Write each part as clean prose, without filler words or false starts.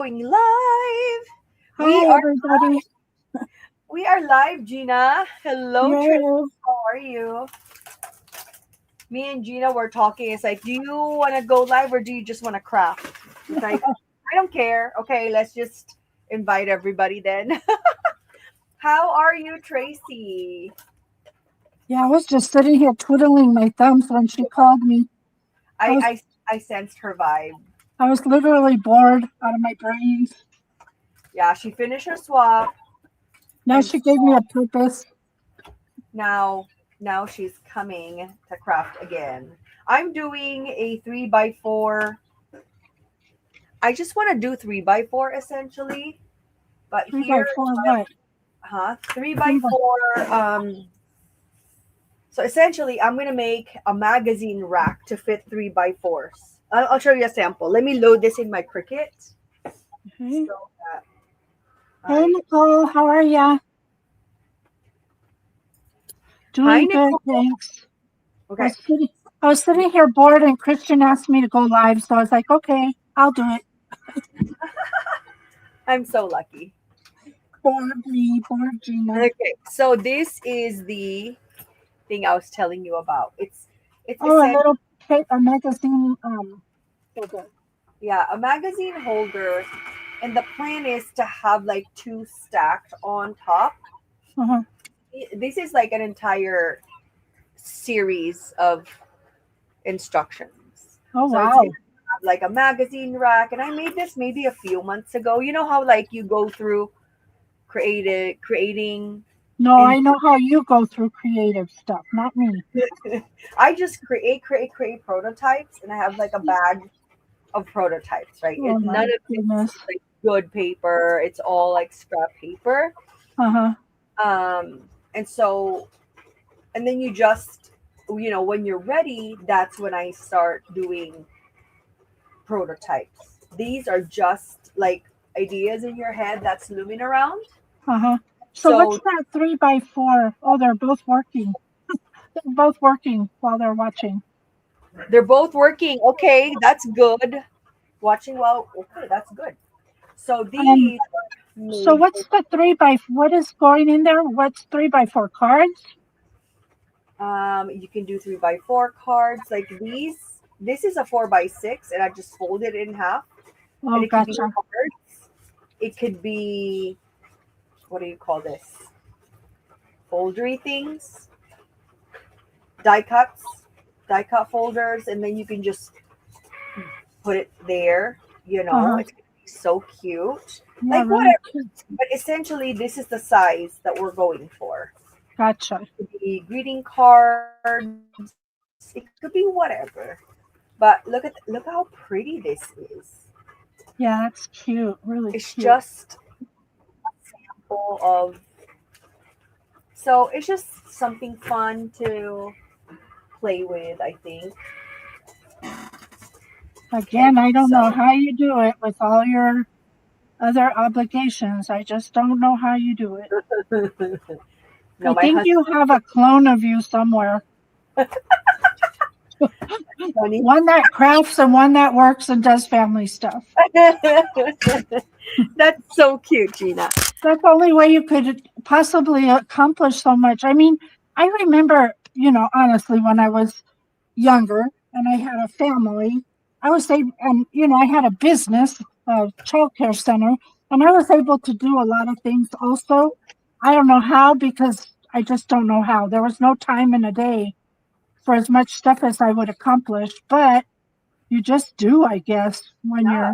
Going live. We Hi, are everybody. we are live, Gina. Hello, Trish. Yeah. How are you? Me and Gina were talking. It's like, do you want to go live or do you just want to craft? It's like, I don't care. Okay, let's just invite everybody then. How are you, Tracy? Yeah, I was just sitting here twiddling my thumbs when she called me. I I was I, I sensed her vibe. I was literally bored out of my brains. Yeah, she finished her swap, Now and she gave me a purpose. now now she's coming to craft again. I'm doing a 3x4. I just want to do 3x4 essentially, but Three by here, four what? three Three by by four. So essentially, I'm gonna make a magazine rack to fit 3x4s. I'll show you a sample. Let me load this in my Cricut okay. so that Hey I. Nicole, how are ya? Hi, Doing good, Nicole. thanks. I Okay, was sitting I was sitting here bored and Christian asked me to go live, so I was like, okay, I'll do it. I'm so lucky. Bored me, bored Gina. Okay, so this is the thing I was telling you about. It's Oh, a essentially, little a magazine folder. yeah, a magazine holder, and the plan is to have like two stacked on top. Uh-huh. This is like an entire series of instructions. Oh So it's gonna wow. have like a magazine rack, and I made this maybe a few months ago. You know how like you go through creating No, in I know how you go through creative stuff, not me. I just create prototypes, and I have like a bag of prototypes, right? Oh None my of it's goodness. like good paper. It's all like scrap paper. Uh-huh. And so, and then you just, when you're ready, that's when I start doing prototypes. These are just like ideas in your head that's looming around. Uh-huh. So what's So that 3 by 4? Oh, they're both working. They're both working while they're watching. they're both working. Okay, that's good. Watching well, okay, that's good. So And these are so made what's the what is going in there? What's 3 by 4 cards? you can do 3x4 cards like these. This is a 4x6, and I just fold it in half. And Oh, it could be gotcha. cards. It could be, what do you call this? Foldery things, die cuts, die cut folders, and then you can just put it there. Uh-huh. It's gonna be so cute. Yeah, Like really whatever. cute. But essentially, this is the size that we're going for. Gotcha. It could be greeting cards. It could be whatever. But look how pretty this is. Yeah, that's cute. Really It's cute. just full of. So it's just something fun to play with, I think. Again, And I don't know so, how you do it with all your other obligations. I just don't know how you do it. no, I my think you husband have a clone of you somewhere. funny. One that crafts and one that works and does family stuff. That's so cute, Gina. That's the only way you could possibly accomplish so much. I mean, I remember, honestly, when I was younger and I had a family, I was able, and, I had a business, a childcare center, and I was able to do a lot of things also. I don't know how because I just don't know how. There was no time in a day for as much stuff as I would accomplish, but you just do, I guess, when Yeah,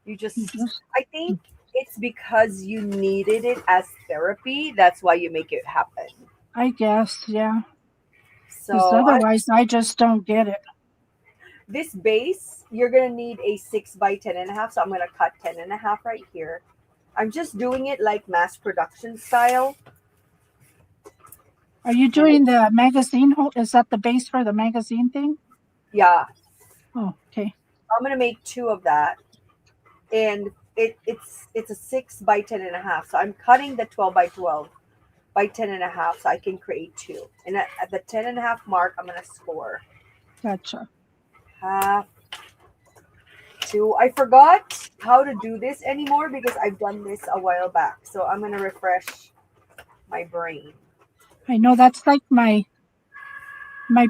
you you just. just, I think it's because you needed it as therapy. That's why you make it happen. I guess, yeah. Because So otherwise, I just don't get it. this base, you're gonna need a 6 by 10 and a half. So I'm gonna cut 10 and a half right here. I'm just doing it like mass production style. Are you And doing the magazine? Is that the base for the magazine thing? yeah, Oh, okay. I'm gonna make two of that. And it's a 6 by 10 and a half. So I'm cutting the 12 by 12 by 10 and a half so I can create two. And at the 10 and a half mark, I'm gonna score Gotcha. half too. I forgot how to do this anymore because I've done this a while back. So I'm gonna refresh my brain. I know that's like my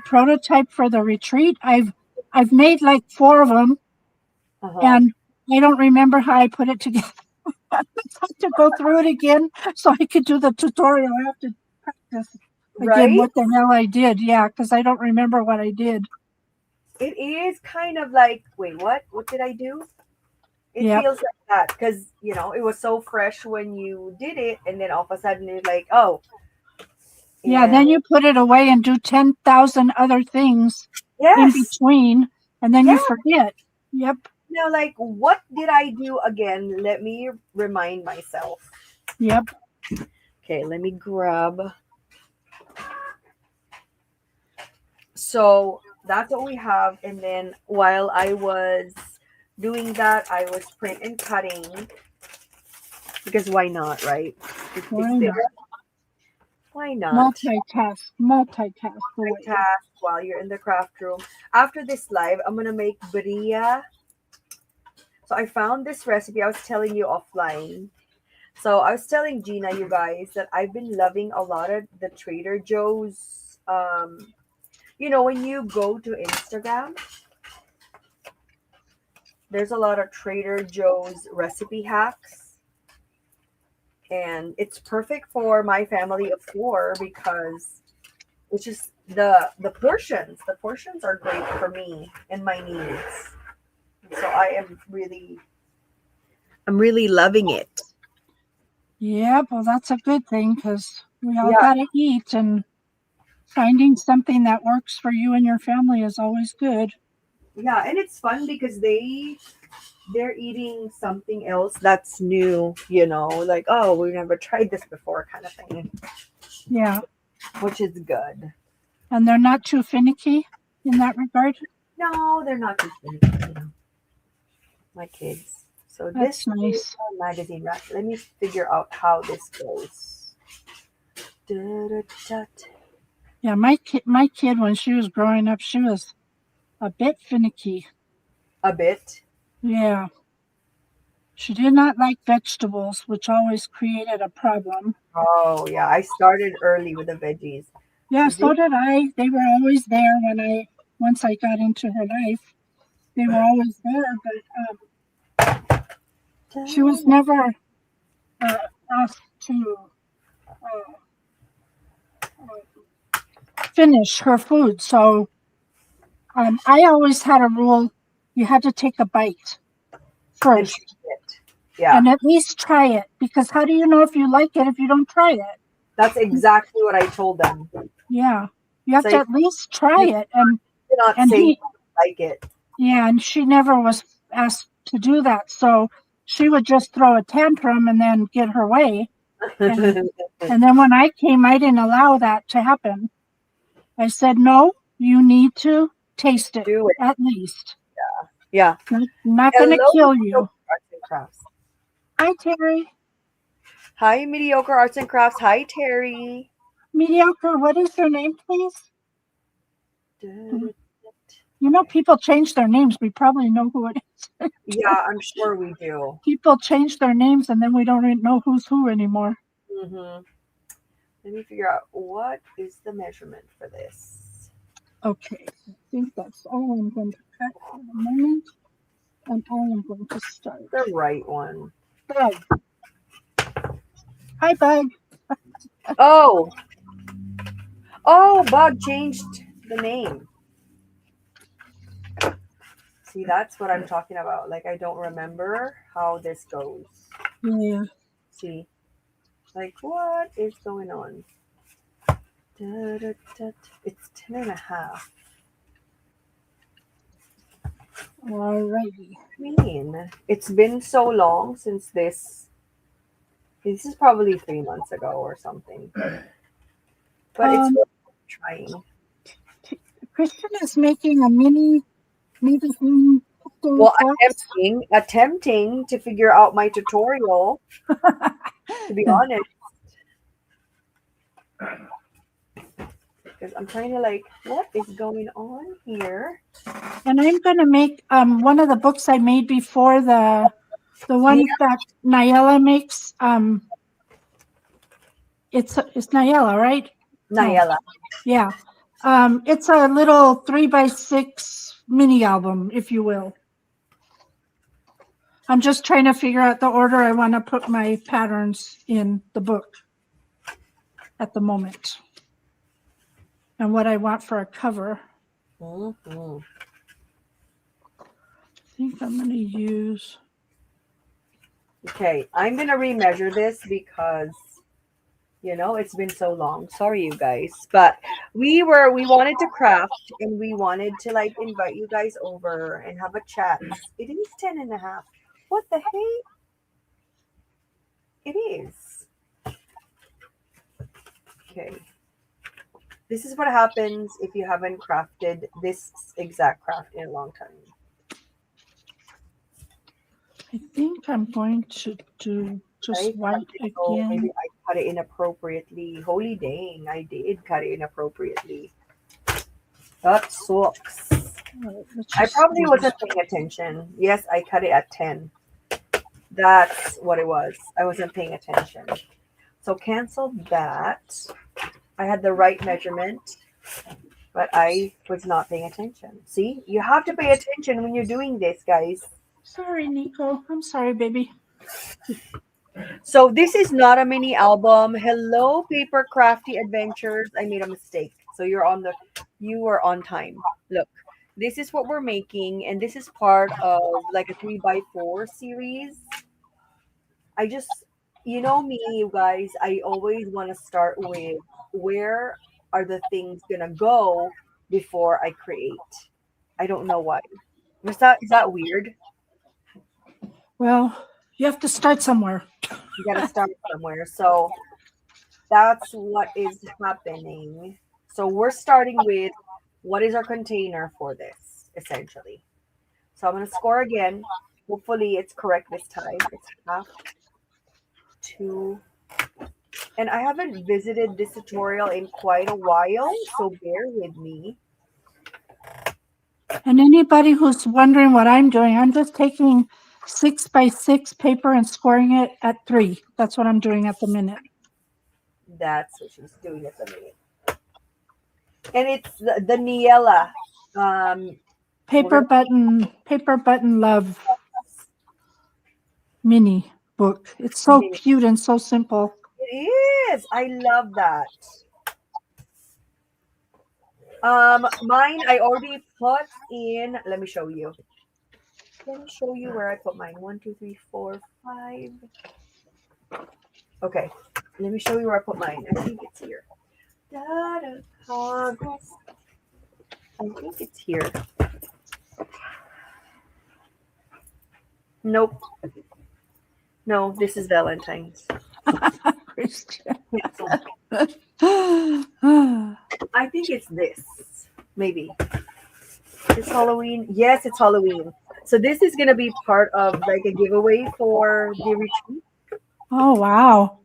prototype for the retreat. I've made like 4 of them, Uh-huh. and I don't remember how I put it together. I have to go through it again so I could do the tutorial. I have to practice again Right? what the hell I did. Yeah, because I don't remember what I did. It is kind of like, wait, what? What did I do? It Yep. feels like that because it was so fresh when you did it, and then all of a sudden it's like, oh, Yeah, and then you put it away and do 10,000 other things in yes, between, and then yeah. you forget. Yep. Like, what did I do again? Let me remind myself. Yep. Okay, let me grab. So that's what we have, and then while I was doing that, I was print and cutting because why not, right? It's Why there. not? Why not? Multitask away. Task while you're in the craft room. After this live, I'm gonna make birria. So I found this recipe. I was telling you offline. So I was telling Gina, you guys, that I've been loving a lot of the Trader Joe's. When you go to Instagram, there's a lot of Trader Joe's recipe hacks, and it's perfect for my family of 4 because it's just the portions. The portions are great for me and my needs. So I'm really loving it. Yep. Well, that's a good thing because we all Yeah, got to eat, and finding something that works for you and your family is always good. yeah, and it's fun because they're eating something else that's new, like, oh, we never tried this before kind of thing, Yeah. which is good. And they're not too finicky in that regard. No, they're not just my kids. So That's this is nice. a magazine rack. Let me figure out how this goes. Da-da-da. Yeah, my kid when she was growing up, she was a bit finicky. A bit. Yeah. She did not like vegetables, which always created a problem. Oh yeah, I started early with the veggies. Yeah, So so this, did I. They were always there once I got into her life. They were always there, but she was never uh, asked to uh, finish her food. So I always had a rule: you had to take a bite and first, taste it. Yeah, and at least try it. Because how do you know if you like it if you don't try it? that's exactly what I told them. Yeah, you It's have to like at least try you it. And cannot and say you he, don't like it. yeah, and she never was asked to do that. So she would just throw a tantrum and then get her way. And and then when I came, I didn't allow that to happen. I said, no, you need to taste it Do it. at least. Yeah. Not going to Hello, kill mediocre you. arts and crafts. Hi, Terry. Hi, mediocre arts and crafts. Hi, Terry. Mediocre, what is your name, please? Da-da. You know, people change their names. We probably know who it is. Yeah, I'm sure we do. People change their names and then we don't even know who's who anymore. Hmm. Let me figure out what is the measurement for this. Okay, I think that's all I'm going to cut for the moment. And I am going to start. The right one. Bug. Hi, Bug. Oh, Bug changed the name. See, that's what I'm talking about. Like, I don't remember how this goes. Yeah. See, like, what is going on? Da-da-da. It's 10 and a half. Alrighty. I mean, it's been so long since this. This is probably 3 months ago or something. But it's Um, worth trying. Christian is making a mini magazine history Well, box. attempting to figure out my tutorial, to be honest. because I'm trying to like, what is going on here? And I'm going to make one of the books I made before, the Yeah, one that Nyala makes. It's Nyala, right? No, Nayela. yeah. It's a little 3x6 mini album, if you will. I'm just trying to figure out the order I want to put my patterns in the book at the moment, and what I want for a cover. Mm-hmm. I think I'm going to use. Okay, I'm gonna remeasure this because it's been so long. Sorry, you guys, but we wanted to craft and we wanted to like invite you guys over and have a chat. It is 10 and a half. What the heck? It is. Okay. This is what happens if you haven't crafted this exact craft in a long time. I think I'm going to do just Right? white So again. maybe I cut it inappropriately. Holy dang, I did cut it inappropriately. That sucks. Let's I just probably do this. wasn't paying attention. Yes, I cut it at 10. That's what it was. I wasn't paying attention. So cancel that. I had the right measurement, but I was not paying attention. See, you have to pay attention when you're doing this, guys. Sorry, Nico. I'm sorry, baby. So this is not a mini album. Hello, Paper Crafty Adventures. I made a mistake. So you were on time. Look, this is what we're making, and this is part of like a 3x4 series. I just, me, you guys, I always want to start with where are the things gonna go before I create. I don't know why. Is that weird? Well, you have to start somewhere. You gotta start somewhere. So that's what is happening. So we're starting with what is our container for this, essentially. So I'm gonna score again. Hopefully it's correct this time. It's half two. And I haven't visited this tutorial in quite a while, so bear with me. And anybody who's wondering what I'm doing, I'm just taking 6x6 paper and scoring it at 3. That's what I'm doing at the minute. That's what she's doing at the minute. And it's the Niela. Paper We're button love mini book. It's so gonna, cute and so simple. it is. I love that. Mine I already put in. Let me show you. Let me show you where I put mine. 1, 2, 3, 4, 5. Okay. Let me show you where I put mine. I think it's here. Progress. I think it's here. Nope. No, this is Valentine's. Christian. I think it's this. Maybe. It's Halloween. Yes, it's Halloween. So this is gonna be part of like a giveaway for the retreat. Oh, wow.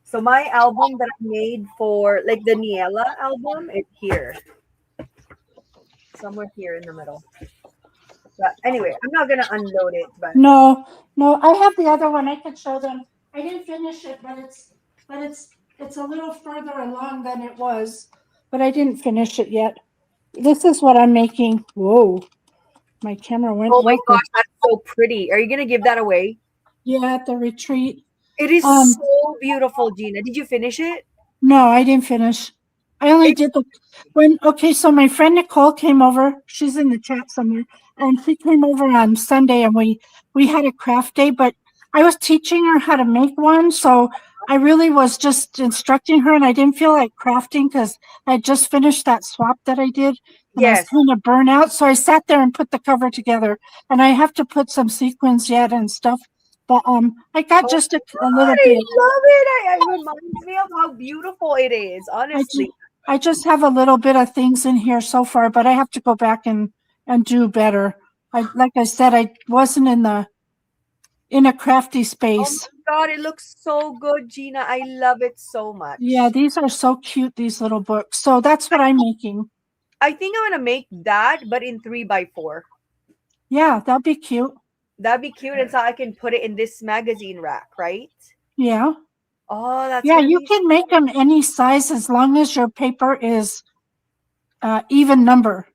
So my album that I made for like the Niela album is here. Somewhere here in the middle. But anyway, I'm not gonna unload it, but No, I have the other one. I could show them. I didn't finish it, but it's a little further along than it was, but I didn't finish it yet. This is what I'm making. Whoa, my camera went. oh my local. gosh, that's so pretty. Are you gonna give that away? Yeah, at the retreat. It is Um, so beautiful, Gina. Did you finish it? No, I didn't finish. I only It's did okay, so my friend Nicole came over. She's in the chat somewhere. And she came over on Sunday and we had a craft day, but I was teaching her how to make one. So I really was just instructing her and I didn't feel like crafting because I just finished that swap that I did and I was yes. kind of burnt out. So I sat there and put the cover together and I have to put some sequins yet and stuff. But I got Oh just a God, little I bit. love it. It reminds me of how beautiful it is, honestly. I just have a little bit of things in here so far, but I have to go back and do better. Like I said, I wasn't in the in a crafty Oh space. my God, it looks so good, Gina. I love it so Yeah, much. these are so cute, these little books. So that's what I'm making. I think I'm gonna make that, but in 3x4. Yeah, that'd be cute. That'd be cute, and so I can put it in this magazine rack, right? Yeah. Oh, that's Yeah, gonna you be can make them any size as long as your paper is even number.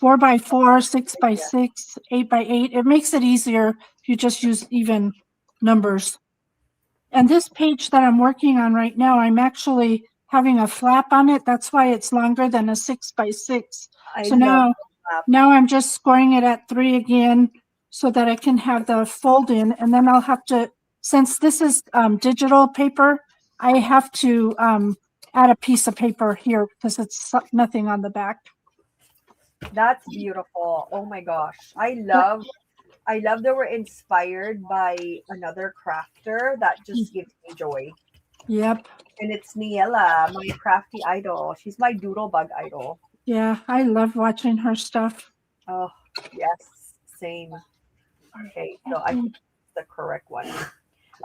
4x4, 6x6, 8x8. It makes it easier if you just use even numbers. And this page that I'm working on right now, I'm actually having a flap on it. That's why it's longer than a 6x6. I So love now, that. now I'm just scoring it at 3 again so that I can have the fold in. And then I'll have to, since this is digital paper, I have to add a piece of paper here because it's nothing on the back. That's beautiful. Oh my gosh. But I love that we're inspired by another crafter that just gives me joy. yep. And it's Niela, my crafty idol. She's my doodle bug idol. Yeah, I love watching her stuff. Oh, yes, same. Okay, so I think it's the correct one.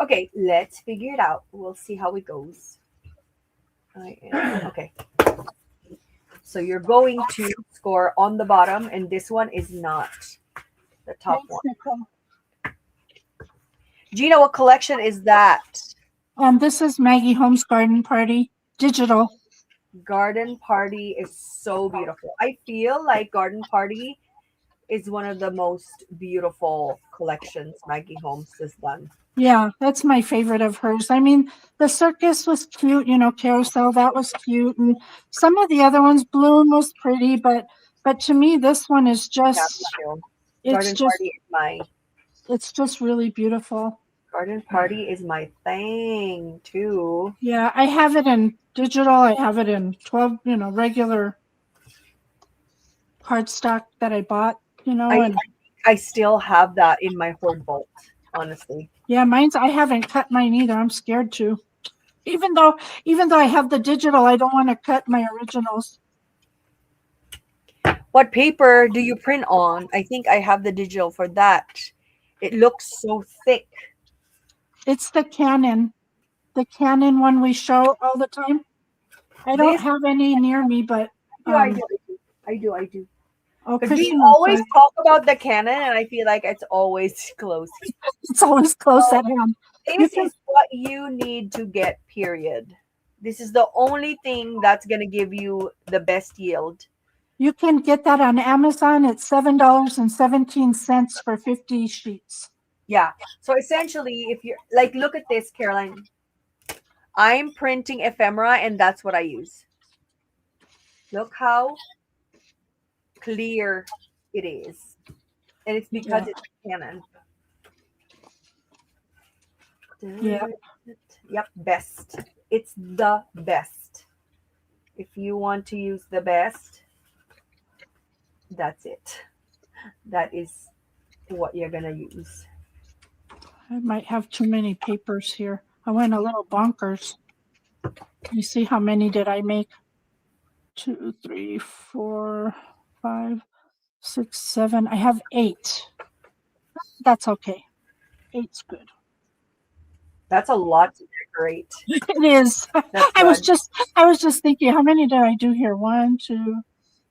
Okay, let's figure it out. We'll see how it goes. Okay. So you're going to score on the bottom, and this one is not the top Thanks, one. Nicole. Gina, what collection is that? This is Maggie Holmes' Garden Party, digital. Garden Party is so beautiful. I feel like Garden Party is one of the most beautiful collections Maggie Holmes has done. Yeah, that's my favorite of hers. I mean, the circus was cute, Carousel, that was cute. And some of the other ones, Bloom was pretty, but to me, this one is Yeah, me just, too. it's Garden just, Party is my it's just really beautiful. Garden Party is my thing too. Yeah, I have it in digital. I have it in 12, regular cardstock that I bought, I and I still have that in my hoard vault, honestly. yeah, I haven't cut mine either. I'm scared to. Even though I have the digital, I don't want to cut my originals. What paper do you print on? I think I have the digital for that. It looks so thick. It's the Canon one we show all the time. I don't This have any near me, but I do, I do, I do. oh, Because we Christian will always say talk about the Canon, and I feel like it's always close. it's always close So at hand. You this can is what you need to get, period. This is the only thing that's going to give you the best yield. you can get that on Amazon. It's $7.17 for 50 sheets. Yeah. So essentially, if you're like, look at this, Caroline. I'm printing ephemera, and that's what I use. Look how clear it is. And it's because Yeah. it's Canon. Yeah. Yep, best. It's the best. If you want to use the best, that's it. That is what you're going to use. I might have too many papers here. I went a little bonkers. You see how many did I make? 2, 3, 4, 5, 6, 7. I have 8. That's okay. 8's good. That's a lot to decorate. It is. That's I was good. just thinking, how many did I do here? 1, 2,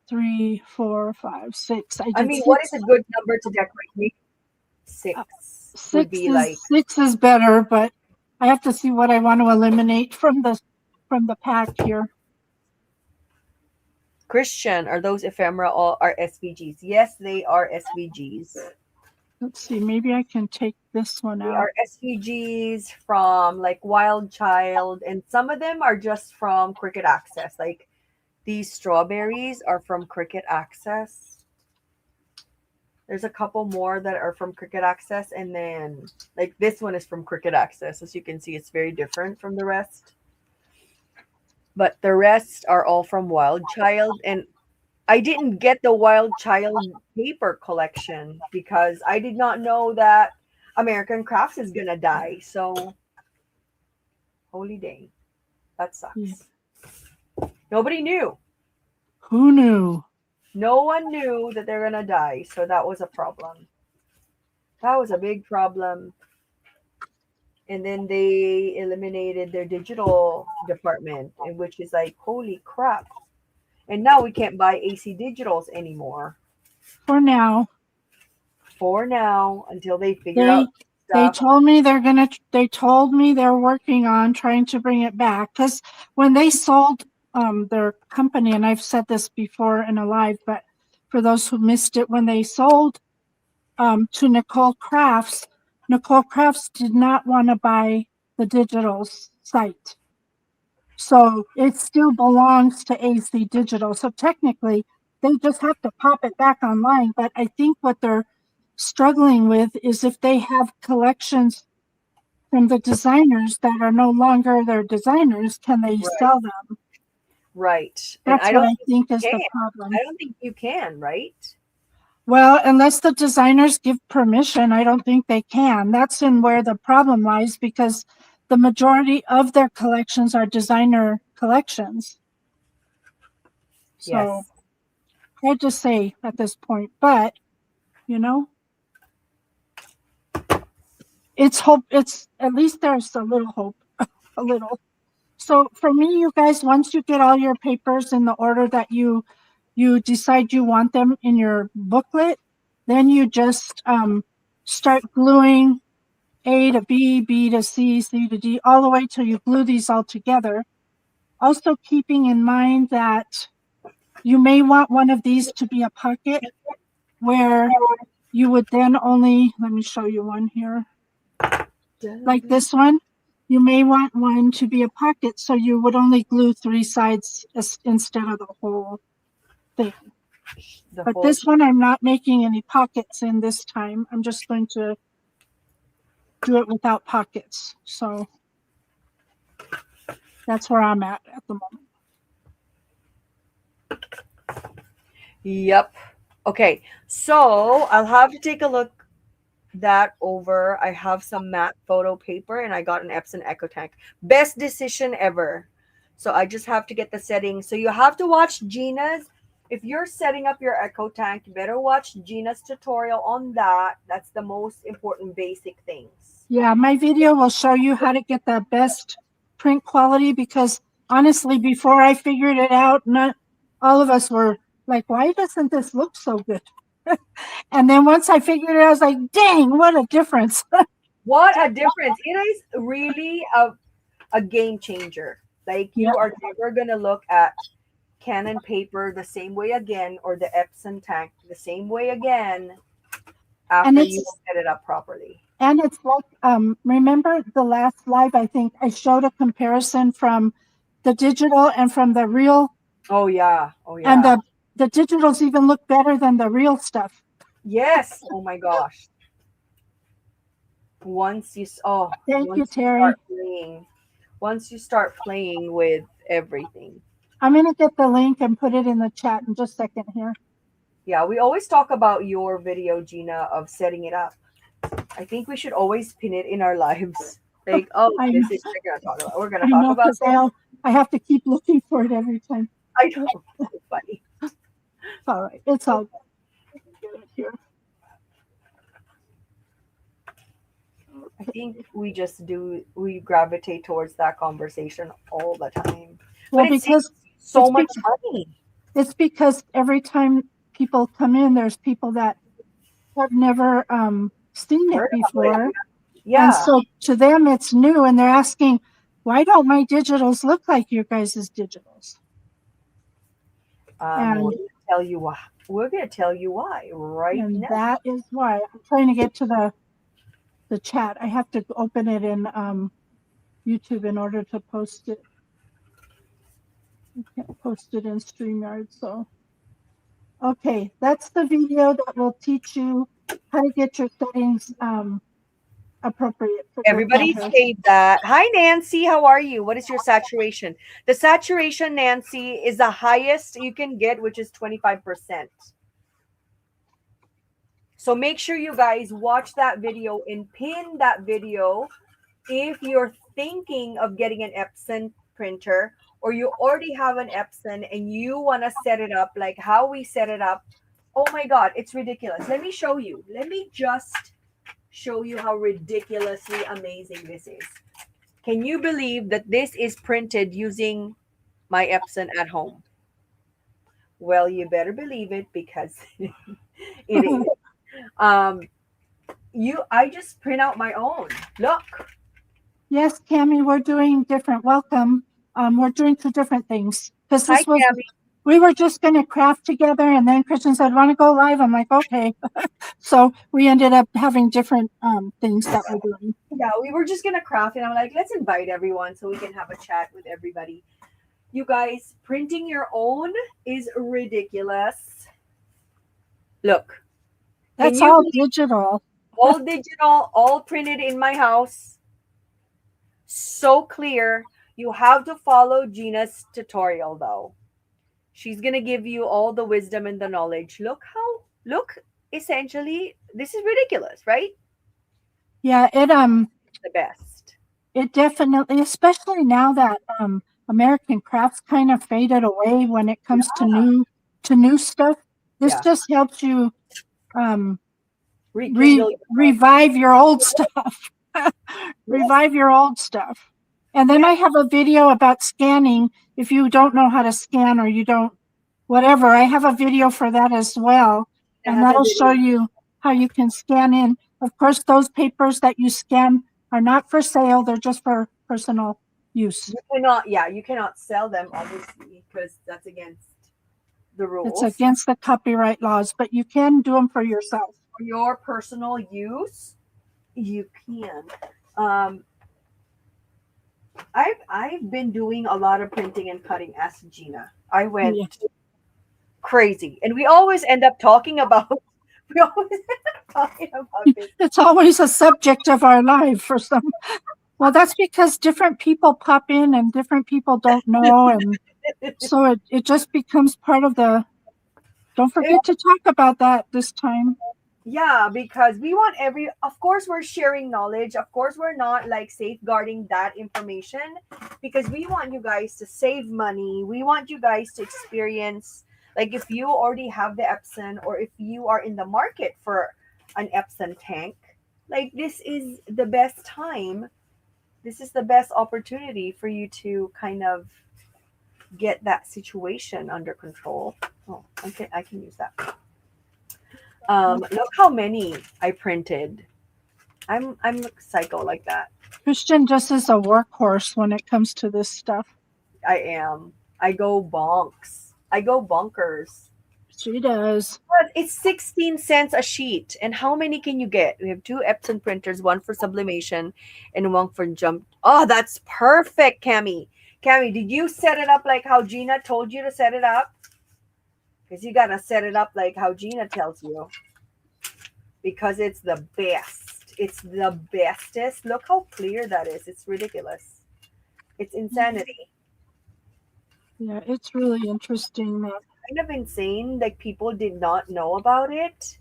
3, 4, 5, 6. I I did mean, what is 6. a good number to decorate? Maybe 6 would 6 be is like 6 is better, but I have to see what I want to eliminate from the pack here. Christian. Are those ephemera all are SVGs? Yes, they are SVGs. Let's see. Maybe I can take this one They out. are SVGs from like Wild Child, and some of them are just from Cricket Access. Like these strawberries are from Cricket Access. There's a couple more that are from Cricket Access, and then like this one is from Cricket Access. As you can see, it's very different from the rest. But the rest are all from Wild Child, and I didn't get the Wild Child paper collection because I did not know that American Crafts is gonna die. So, holy dang, that sucks. Yeah. Nobody knew. Who knew? No one knew that they're gonna die, so that was a problem. That was a big problem. And then they eliminated their digital department, and which is like, holy crap. And now we can't buy AC digitals anymore For now, for now until they figure they out stuff. they told me they're working on trying to bring it back because when they sold their company, and I've said this before in a live, but for those who missed it, when they sold to Nicole Crafts did not want to buy the digital site. So it still belongs to AC Digital. So technically, they just have to pop it back online. But I think what they're struggling with is if they have collections from the designers that are no longer their designers, can they Right, sell them? right. And That's I what don't I think think you is the can. problem. I don't think you can, right? Well, unless the designers give permission, I don't think they can. That's in where the problem lies because the majority of their collections are designer collections. So Yes. hard to say at this point, but you know, it's hope. It's at least there's a little hope, a little. So for me, you guys, once you get all your papers in the order that you decide you want them in your booklet, then you just start gluing A to B, B to C, C to D, all the way till you glue these all together. Also keeping in mind that you may want one of these to be a pocket where you would then only, let me show you one here, like this one. You may want one to be a pocket, so you would only glue three sides instead of the whole thing. The But whole this one, I'm not making any pockets in this time. I'm just going to do it without pockets. So that's where I'm at the moment. Yep. Okay. So I'll have to take a look that over. I have some matte photo paper and I got an Epson Echo Tank. Best decision ever. So I just have to get the settings. So you have to watch Gina's. If you're setting up your Echo Tank, you better watch Gina's tutorial on that. That's the most important basic things. Yeah, my video will show you how to get the best print quality because honestly, before I figured it out, not all of us were like, why doesn't this look so good? And then once I figured it out, I was like, dang, what a difference. What a difference. It is really a game changer. Like Yeah. you are never going to look at Canon paper the same way again or the Epson tank the same way again And after you it's set it up properly. and it's like remember the last live I think I showed a comparison from the digital and from the real, Oh yeah. Oh and yeah. the digitals even look better than the real stuff. Yes. Oh my gosh. Thank you, Once you Terry. start playing, once you start playing with everything. I'm going to get the link and put it in the chat in just a second here. Yeah, we always talk about your video, Gina, of setting it up. I think we should always pin it in our lives. Like, oh, I this is we're gonna talk about. We're gonna I talk know about because I have to keep looking for it every time. I know. So funny. It's all right. It's all good. Get it here. I think we gravitate towards that conversation all the time. Well, But it because saves so it's much because money. it's because every time people come in, there's people that have never seen it Heard about it. before, and Yeah. so to them it's new, and they're asking, "Why don't my digitals look like your guys' digitals?" We're And gonna tell you why. We're gonna tell you why right and now. that is why I'm trying to get to the chat. I have to open it in YouTube in order to post it. I can't post it in StreamYard, so okay, that's the video that will teach you how to get your settings appropriate for your Everybody printer. save that. Hi, Nancy. How are you? What is your saturation? The saturation, Nancy, is the highest you can get, which is 25%. So make sure you guys watch that video and pin that video if you're thinking of getting an Epson printer or you already have an Epson and you want to set it up like how we set it up. Oh my God, it's ridiculous. Let me show you. Let me just show you how ridiculously amazing this is. Can you believe that this is printed using my Epson at home? Well, you better believe it because it is. Um, I just print out my own. Look. Yes, Tammy, we're doing different. Welcome. We're doing two different things because Hi, Tammy. we were just going to craft together, and then Christian said, "Want to go live?" I'm like, "Okay." So we ended up having different things that we're doing. Yeah, we were just gonna craft, and I'm like, let's invite everyone so we can have a chat with everybody. You guys, printing your own is ridiculous. Look, That's all digital. all digital, all printed in my house. So clear. You have to follow Gina's tutorial though. She's gonna give you all the wisdom and the knowledge. Look, essentially, this is ridiculous, right? Yeah, The best. it definitely, especially now that American crafts kind of faded away when it comes to new stuff. This just helps you revive your old stuff. Revive your old stuff. And then I have a video about scanning. If you don't know how to scan or you don't, whatever, I have a video for that as well. And that'll show you how you can scan in. Of course, those papers that you scan are not for sale. They're just for personal use. You cannot sell them, obviously, because that's against the rules. It's against the copyright laws, but you can do them for yourself. For your personal use, you can. I've been doing a lot of printing and cutting as Gina. I went crazy, and we always end up talking about. We always end up talking about this. It's always a subject of our life for some. Well, that's because different people pop in and different people don't know, and so it just becomes part of the. Don't forget to talk about that this time. Yeah, because we want of course we're sharing knowledge. Of course we're not like safeguarding that information because we want you guys to save money. We want you guys to experience, like if you already have the Epson or if you are in the market for an Epson tank, like this is the best time. This is the best opportunity for you to kind of get that situation under control. Oh, okay, I can use that. Look how many I printed. I'm psycho like that. Christian just is a workhorse when it comes to this stuff. I am. I go bonkers. She does. But it's 16 cents a sheet. And how many can you get? We have two Epson printers, one for sublimation and one for jump. Oh, that's perfect, Cami. Cami, did you set it up like how Gina told you to set it up? Because you got to set it up like how Gina tells you. Because it's the best. It's the bestest. Look how clear that is. It's ridiculous. It's insanity. Yeah, it's really interesting. Kind of insane. Like people did not know about it.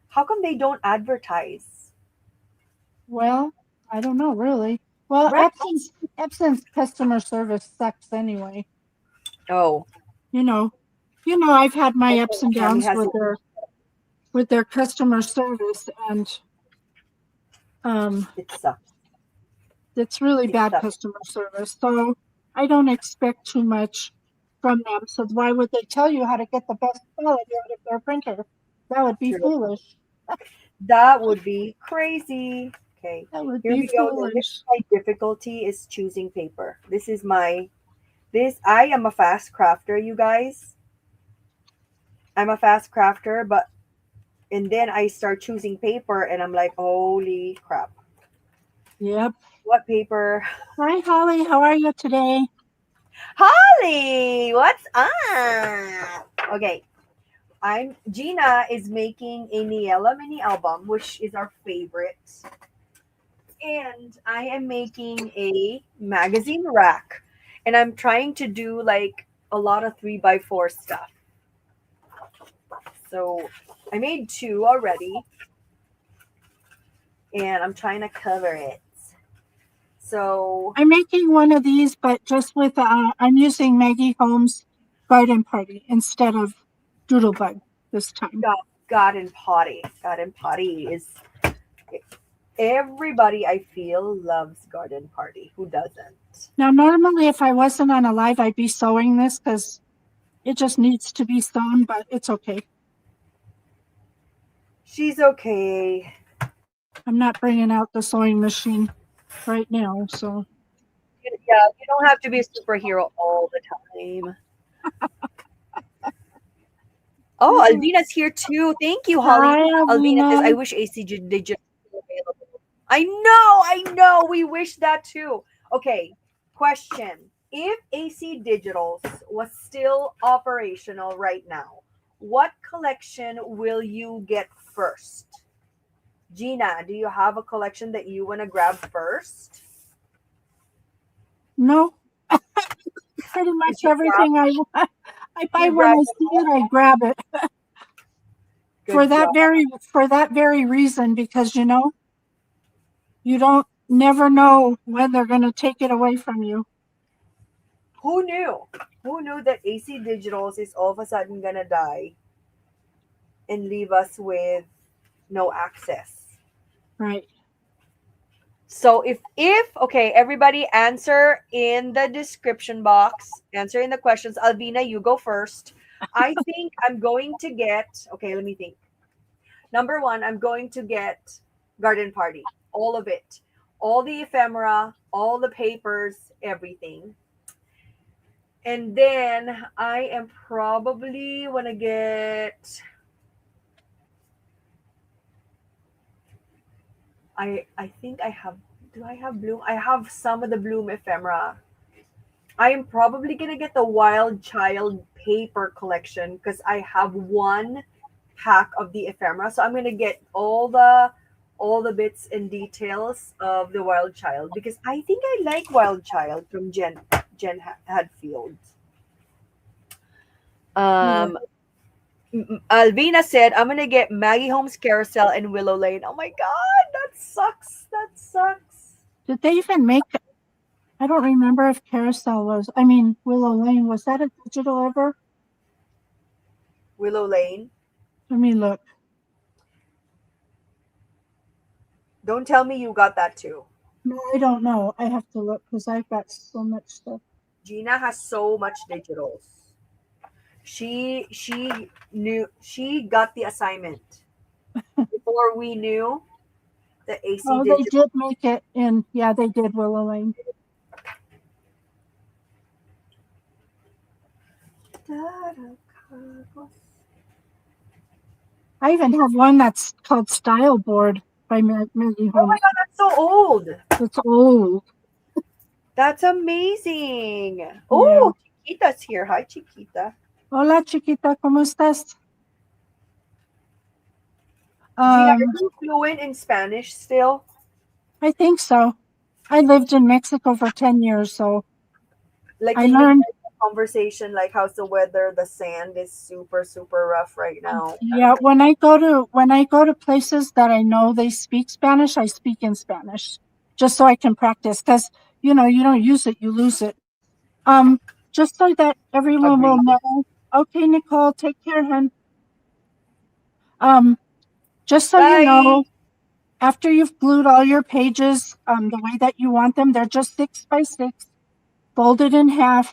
How come they don't advertise? Well, I don't know really. Well, Epson's customer service sucks anyway. Oh. You know, I've had my ups and downs with their customer service, and it sucks. It's really bad customer service. So I don't expect too much from them. So why would they tell you how to get the best quality out of their printer? That would be foolish. That would be crazy. Okay. That would be foolish. My difficulty is choosing paper. I am a fast crafter, you guys. I'm a fast crafter, and then I start choosing paper and I'm like, holy crap. Yep. What paper? Hi, Holly. How are you today? Holly, what's up? Okay. Gina is making a Niella mini album, which is our favorite. And I am making a magazine rack. And I'm trying to do like a lot of 3x4 stuff. So I made 2 already. And I'm trying to cover it. So I'm making one of these, but just with I'm using Maggie Holmes' Garden Party instead of Doodlebug this time. Garden Potty. Garden Potty is everybody I feel loves garden party. Who doesn't? Now, normally, if I wasn't on a live, I'd be sewing this because it just needs to be sewn, but it's okay. She's okay. I'm not bringing out the sewing machine right now, so. Yeah, you don't have to be a superhero all the time. Oh, Alvina's here too. Thank you, Holly. Hi, Alvina says, "I Alvina. wish they just available." I know. We wish that too. Okay, question: if AC Digitals was still operational right now, what collection will you get first? Gina, do you have a collection that you want to grab first? No, pretty Did much you grab? everything I buy You when grab I them see it, all? I grab it Good job. for that very reason because you don't never know when they're going to take it away from you. Who knew? Who knew that AC Digitals is all of a sudden gonna die and leave us with no access? Right. So if okay, everybody answer in the description box, answer in the questions. Alvina, you go first. I think I'm going to get, okay, let me think. Number one, I'm going to get Garden Party, all of it, all the ephemera, all the papers, everything. And then I am probably wanna get, I think I have, do I have bloom? I have some of the bloom ephemera. I am probably gonna get the Wild Child paper collection because I have one pack of the ephemera. So I'm gonna get all the bits and details of the Wild Child because I think I like Wild Child from Hadfield. Yeah. Um, Alvina said, I'm gonna get Maggie Holmes Carousel and Willow Lane. Oh my god, that sucks. That sucks. Did they even make? I don't remember if Carousel was. I mean, Willow Lane was that a digital ever? Willow Lane. Let me look. Don't tell me you got that too. No, I don't know. I have to look because I've got so much stuff. Gina has so much digitals. She got the assignment before we knew the AC Oh, they digital. did make it in. Yeah, they did Willow Lane. I even have one that's called Style Board by Maggie Oh my Holmes. god, that's so old. It's old. That's amazing. Yeah. Oh, Chiquita's here. Hi, Chiquita. Hola, chiquita, ¿cómo estás? Gina, are Um, you fluent in Spanish still? I think so. I lived in Mexico for 10 years, so Like, I can you learned. get a conversation like how's the weather? The sand is super, super rough right now. Yeah, when I go to places that I know they speak Spanish, I speak in Spanish just so I can practice because you don't use it, you lose it. Um, just so that everyone will Agreed. know. Okay, Nicole, take care, hon. Um, just so you Bye. know, after you've glued all your pages the way that you want them, they're just 6 by 6, folded in half,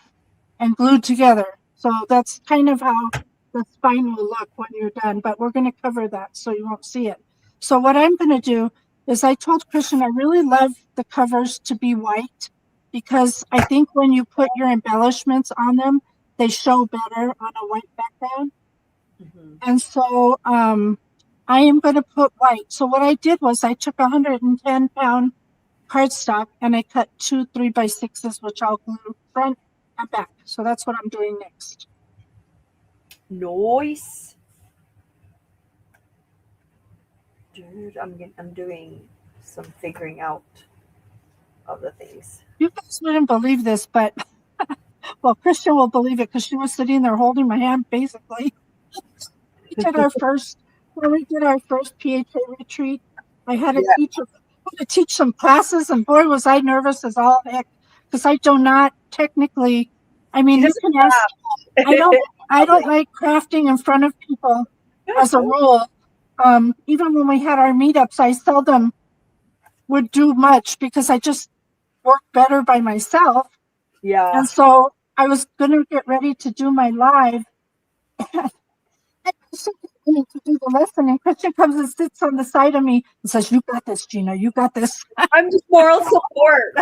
and glued together. So that's kind of how the spine will look when you're done, but we're going to cover that so you won't see it. So what I'm going to do is I told Christian I really love the covers to be white because I think when you put your embellishments on them, they show better on a white background. Mhm. And so I am going to put white. So what I did was I took 110-pound cardstock and I cut 2 3 by 6s, which I'll glue front and back. So that's what I'm doing next. Noise. Dude, I'm doing some figuring out of the things. You guys wouldn't believe this, but well, Christian will believe it because she was sitting there holding my hand basically. We did our first when we did our first PHA retreat. I had to Yeah. teach some classes, and boy, was I nervous as all heck because I do not technically. I She mean, you doesn't can ask. I don't. I don't public. like crafting in front of people as a rule. Even when we had our meetups, I seldom. would do much because I just work better by myself. Yeah. And so I was going to get ready to do my live. And Christian came in to do the lesson, and Christian comes and sits on the side of me and says, "You got this, Gina. You got this." I'm just moral support.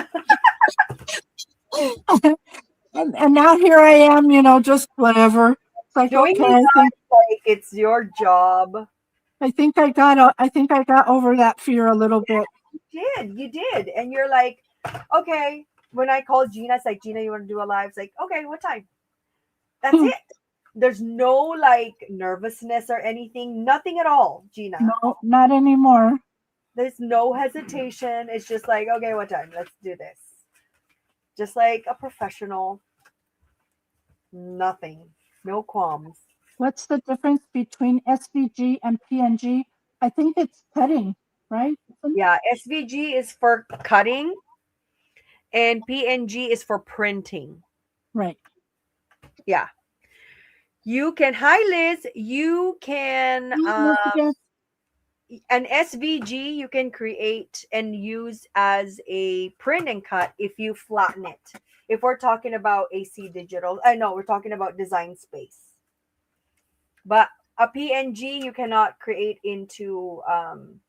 And now here I am, just whatever. It's like, Doing okay, it like it's your job. I think I got over that fear a little bit. You did. And you're like, okay. When I called Gina, it's like, Gina, you want to do a live? It's like, okay, what time? That's it. There's no like nervousness or anything, nothing at all, Gina. No, not anymore. There's no hesitation. It's just like, okay, what time? Let's do this. Just like a professional. Nothing. No qualms. What's the difference between SVG and PNG? I think it's cutting, right? Yeah, SVG is for cutting and PNG is for printing. Right. Yeah. You can, hi Liz, you can, an SVG you can create and use as a print and cut if you flatten it. If we're talking about AC digital, I know we're talking about design space. But a PNG you cannot create into an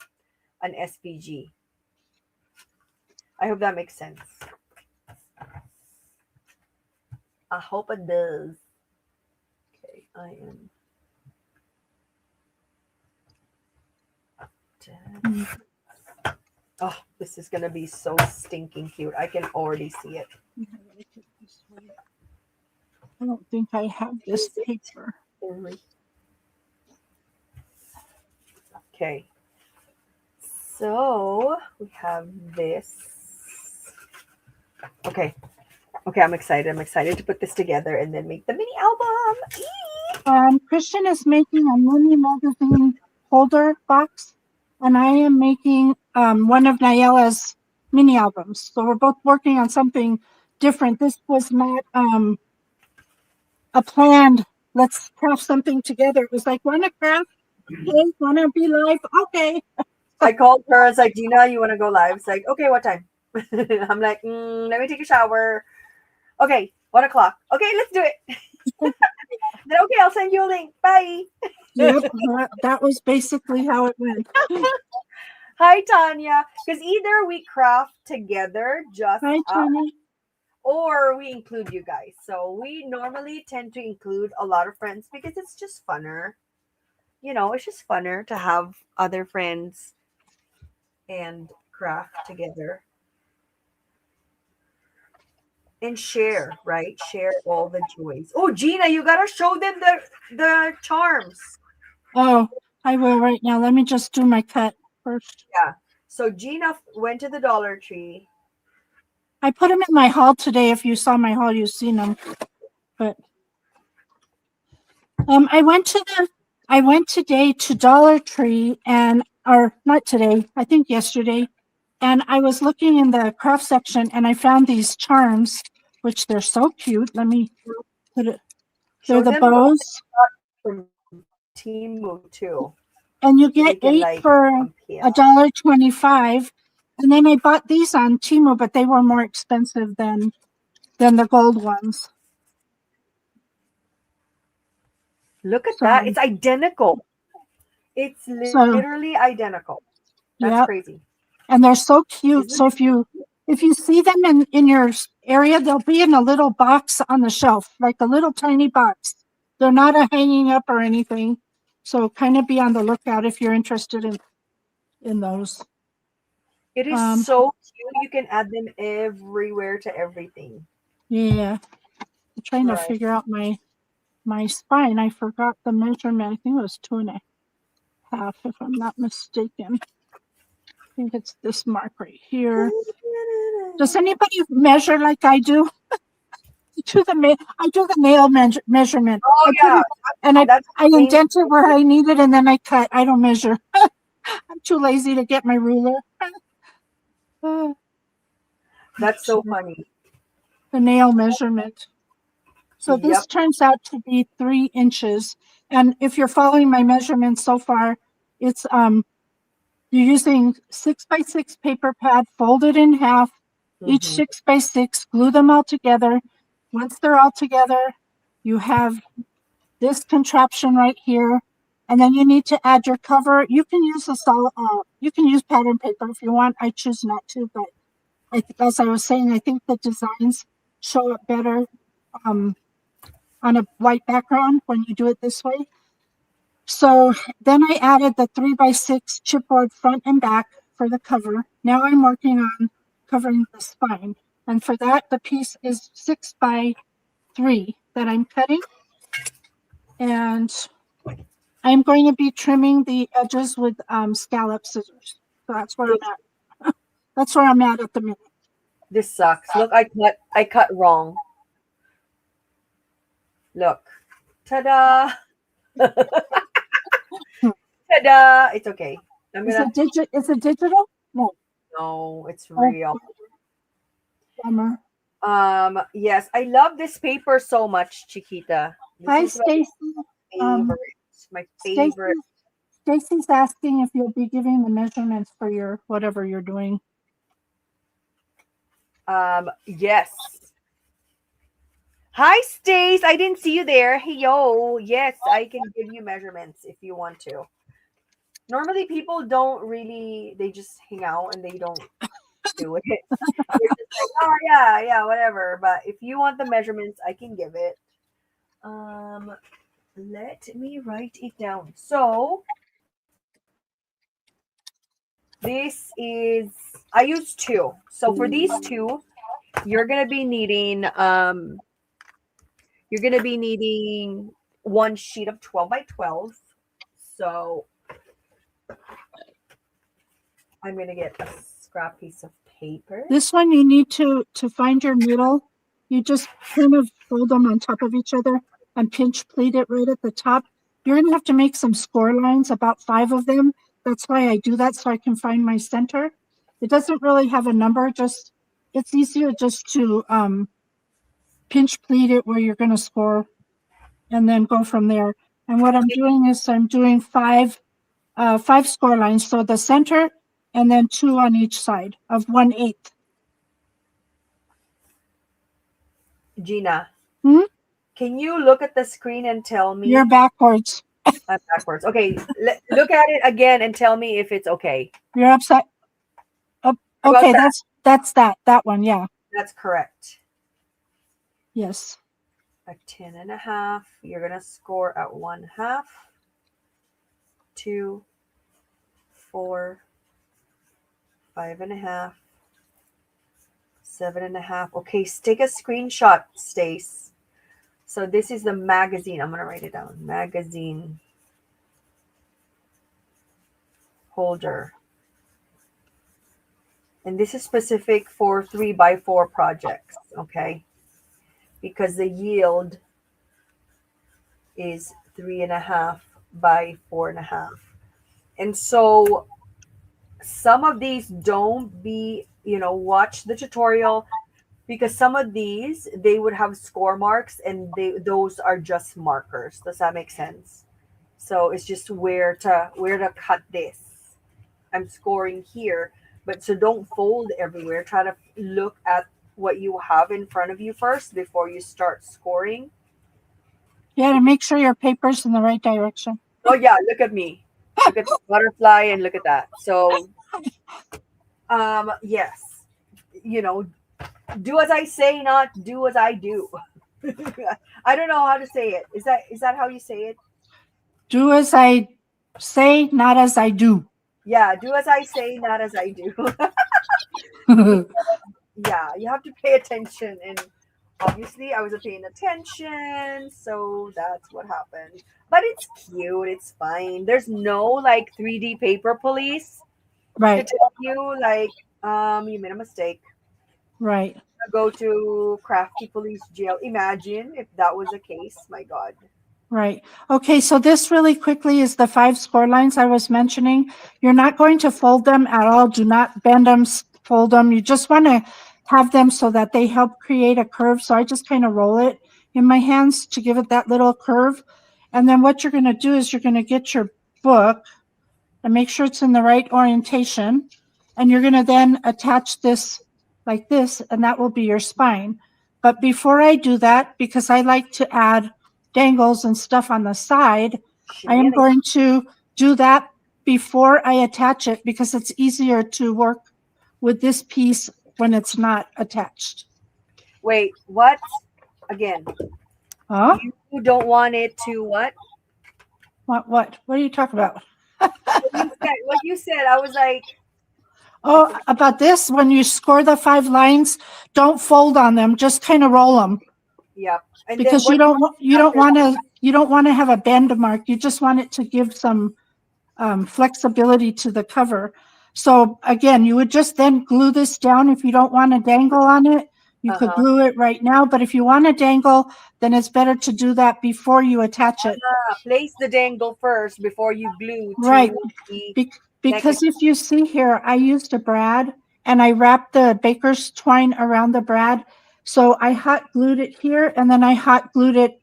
SVG. I hope that makes sense. I hope it does. Okay, I am. Oh, this is gonna be so stinking cute. I can already see it. I don't think I have this paper. Okay. So we have this. Okay. Okay, I'm excited. I'm excited to put this together and then make the mini album. Christian is making a mini magazine holder box, and I am making one of Nayella's mini albums. So we're both working on something different. This was not a planned, let's craft something together. It was like, want to craft? Okay, want to be live? Okay. I called her. I was like, Gina, you want to go live? It's like, okay, what time? I'm like, let me take a shower. Okay, 1 o'clock. Okay, let's do it. Then, okay, I'll send you a link. Bye. Yep, that was basically how it went. Hi, Tanya. Because either we craft together, just Hi, Tanya. or we include you guys. So we normally tend to include a lot of friends because it's just funner. You know, it's just funner to have other friends and craft together. And share, right? Share all the joys. Oh, Gina, you gotta show them the charms. Oh, I will right now. Let me just do my cut first. Yeah. So Gina went to the Dollar Tree. I put them in my haul today. If you saw my haul, you've seen them. But I went today to Dollar Tree or not today, I think yesterday. And I was looking in the craft section and I found these charms, which they're so cute. Let me put it. They're the bows. From Temu too. And you get 8 for $1.25. And then I bought these on Temu, but they were more expensive than the gold ones. Look at that. It's identical. It's literally identical. That's crazy. And they're so cute. So if you see them in your area, they'll be in a little box on the shelf, like a little tiny box. They're not a hanging up or anything. So kind of be on the lookout if you're interested in those. It is so cute. You can add them everywhere to everything. Yeah. I'm trying to figure out my spine. I forgot the measurement. I think it was 2.5, if I'm not mistaken. I think it's this mark right here. Does anybody measure like I do? I do the nail measurement. Oh, yeah. And I indent it where I need it, and then I cut. I don't measure. I'm too lazy to get my ruler. That's so funny. The nail measurement. So this turns out to be 3 inches. And if you're following my measurements so far, it's You're using 6x6 paper pad folded in half, each Mm-hmm. 6x6, glue them all together. Once they're all together, you have this contraption right here, and then you need to add your cover. You can use you can use pattern paper if you want. I choose not to, but as I was saying, I think the designs show up better um, on a white background when you do it this way. So then I added the 3x6 chipboard front and back for the cover. Now I'm working on covering the spine. And for that, the piece is 6x3 that I'm cutting. And I'm going to be trimming the edges with scallop scissors. So that's where I'm This, at. That's where I'm at the minute. this sucks. Look, I cut wrong. Look. Ta-da! Hmm. Ta-da! It's okay. I'm gonna. Is it digital? No. No, it's Oh, real. bummer. Yes, I love this paper so much, Chiquita. This Hi, is my Stacy. Um, favorite. My Stacy. favorite. Stacy's asking if you'll be giving the measurements for your whatever you're doing. Yes. Hi, Stace. I didn't see you there. Hey, yo. Yes, I can give you measurements if you want to. Normally, people don't really. They just hang out and they don't do it. They're just like, oh yeah, yeah, whatever. But if you want the measurements, I can give it. Um, let me write it down. So this is I use two. So for these two, you're gonna be needing one sheet of 12 by 12. So I'm gonna get a scrap piece of paper. This one you need to find your middle. You just kind of fold them on top of each other and pinch pleat it right at the top. You're gonna have to make some score lines, about 5 of them. That's why I do that so I can find my center. It doesn't really have a number, just it's easier just to pinch pleat it where you're gonna score and then go from there. And what I'm doing is I'm doing 5 score lines. So the center and then 2 on each side of 1/8. Gina, Hmm? can you look at the screen and tell You're me? backwards. I'm backwards. Okay, look at it again and tell me if it's okay. You're upside up. How about Okay, that? that one. Yeah. That's correct. Yes. A 10.5. You're gonna score at 1/2, 2, 4, 5.5, 7.5. Okay, take a screenshot, Stace. So this is the magazine. I'm gonna write it down. Magazine holder. And this is specific for 3x4 projects, okay? Because the yield is 3.5 by 4.5. And so some of these don't be, watch the tutorial because some of these they would have score marks and those are just markers. Does that make sense? So it's just where to cut this. I'm scoring here, but so don't fold everywhere. Try to look at what you have in front of you first before you start scoring. Yeah, to make sure your paper's in the right direction. Oh yeah, look at me. Look at the butterfly and look at that. So yes. You know, do as I say, not do as I do. I don't know how to say it. Is that how you say it? Do as I say, not as I do. Yeah, do as I say, not as I do. Yeah, you have to pay attention, and obviously I wasn't paying attention, so that's what happened. But it's cute, it's fine. There's no like 3D paper police to Right. tell you like you made a mistake. Right. Go to Crafty Police Jail. Imagine if that was the case. My God. Right. Okay, so this really quickly is the 5 score lines I was mentioning. You're not going to fold them at all. Do not bend them, fold them. You just want to have them so that they help create a curve. So I just kind of roll it in my hands to give it that little curve. And then what you're going to do is you're going to get your book. and make sure it's in the right orientation. And you're going to then attach this like this, and that will be your spine. But before I do that, because I like to add dangles and stuff on the side, I am Shenanigans. going to do that before I attach it because it's easier to work with this piece when it's not attached. Wait, what? Again, Huh? you don't want it to what? What are you talking about? What you said, I was like, Oh, about this, when you score the 5 lines, don't fold on them, just kind of roll them. yep. And then Because what you don't want to have a bend mark. You just want it to give some flexibility to the cover. So again, you would just then glue this down. If you don't want to dangle on it, you could glue it right now. But if you want to dangle, then it's better to do that before you attach it. place the dangle first before you glue to Right. the Because if you see here, I used a brad and I wrapped the baker's twine around the brad. So I hot glued it here and then I hot glued it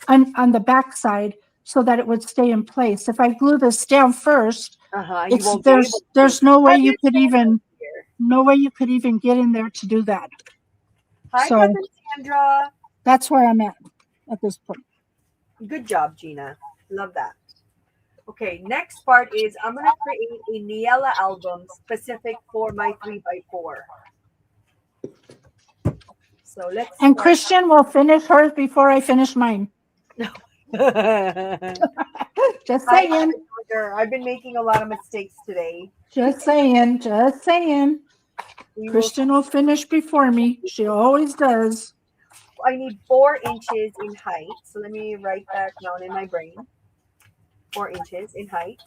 on the back side so that it would stay in place. If I glue this down first, you won't be able to. there's no way you could Understand even get in there to do that. Hi, So cousin Sandra. that's where I'm at this point. Good job, Gina. Love that. Okay, next part is I'm gonna create a Niella album specific for my 3x4. So let's And start. Christian will finish hers before I finish mine. Just saying. I've been making a lot of mistakes today. Just saying. Christian will finish before me. She always does. I need 4 inches in height. So let me write that down in my brain. 4 inches in height.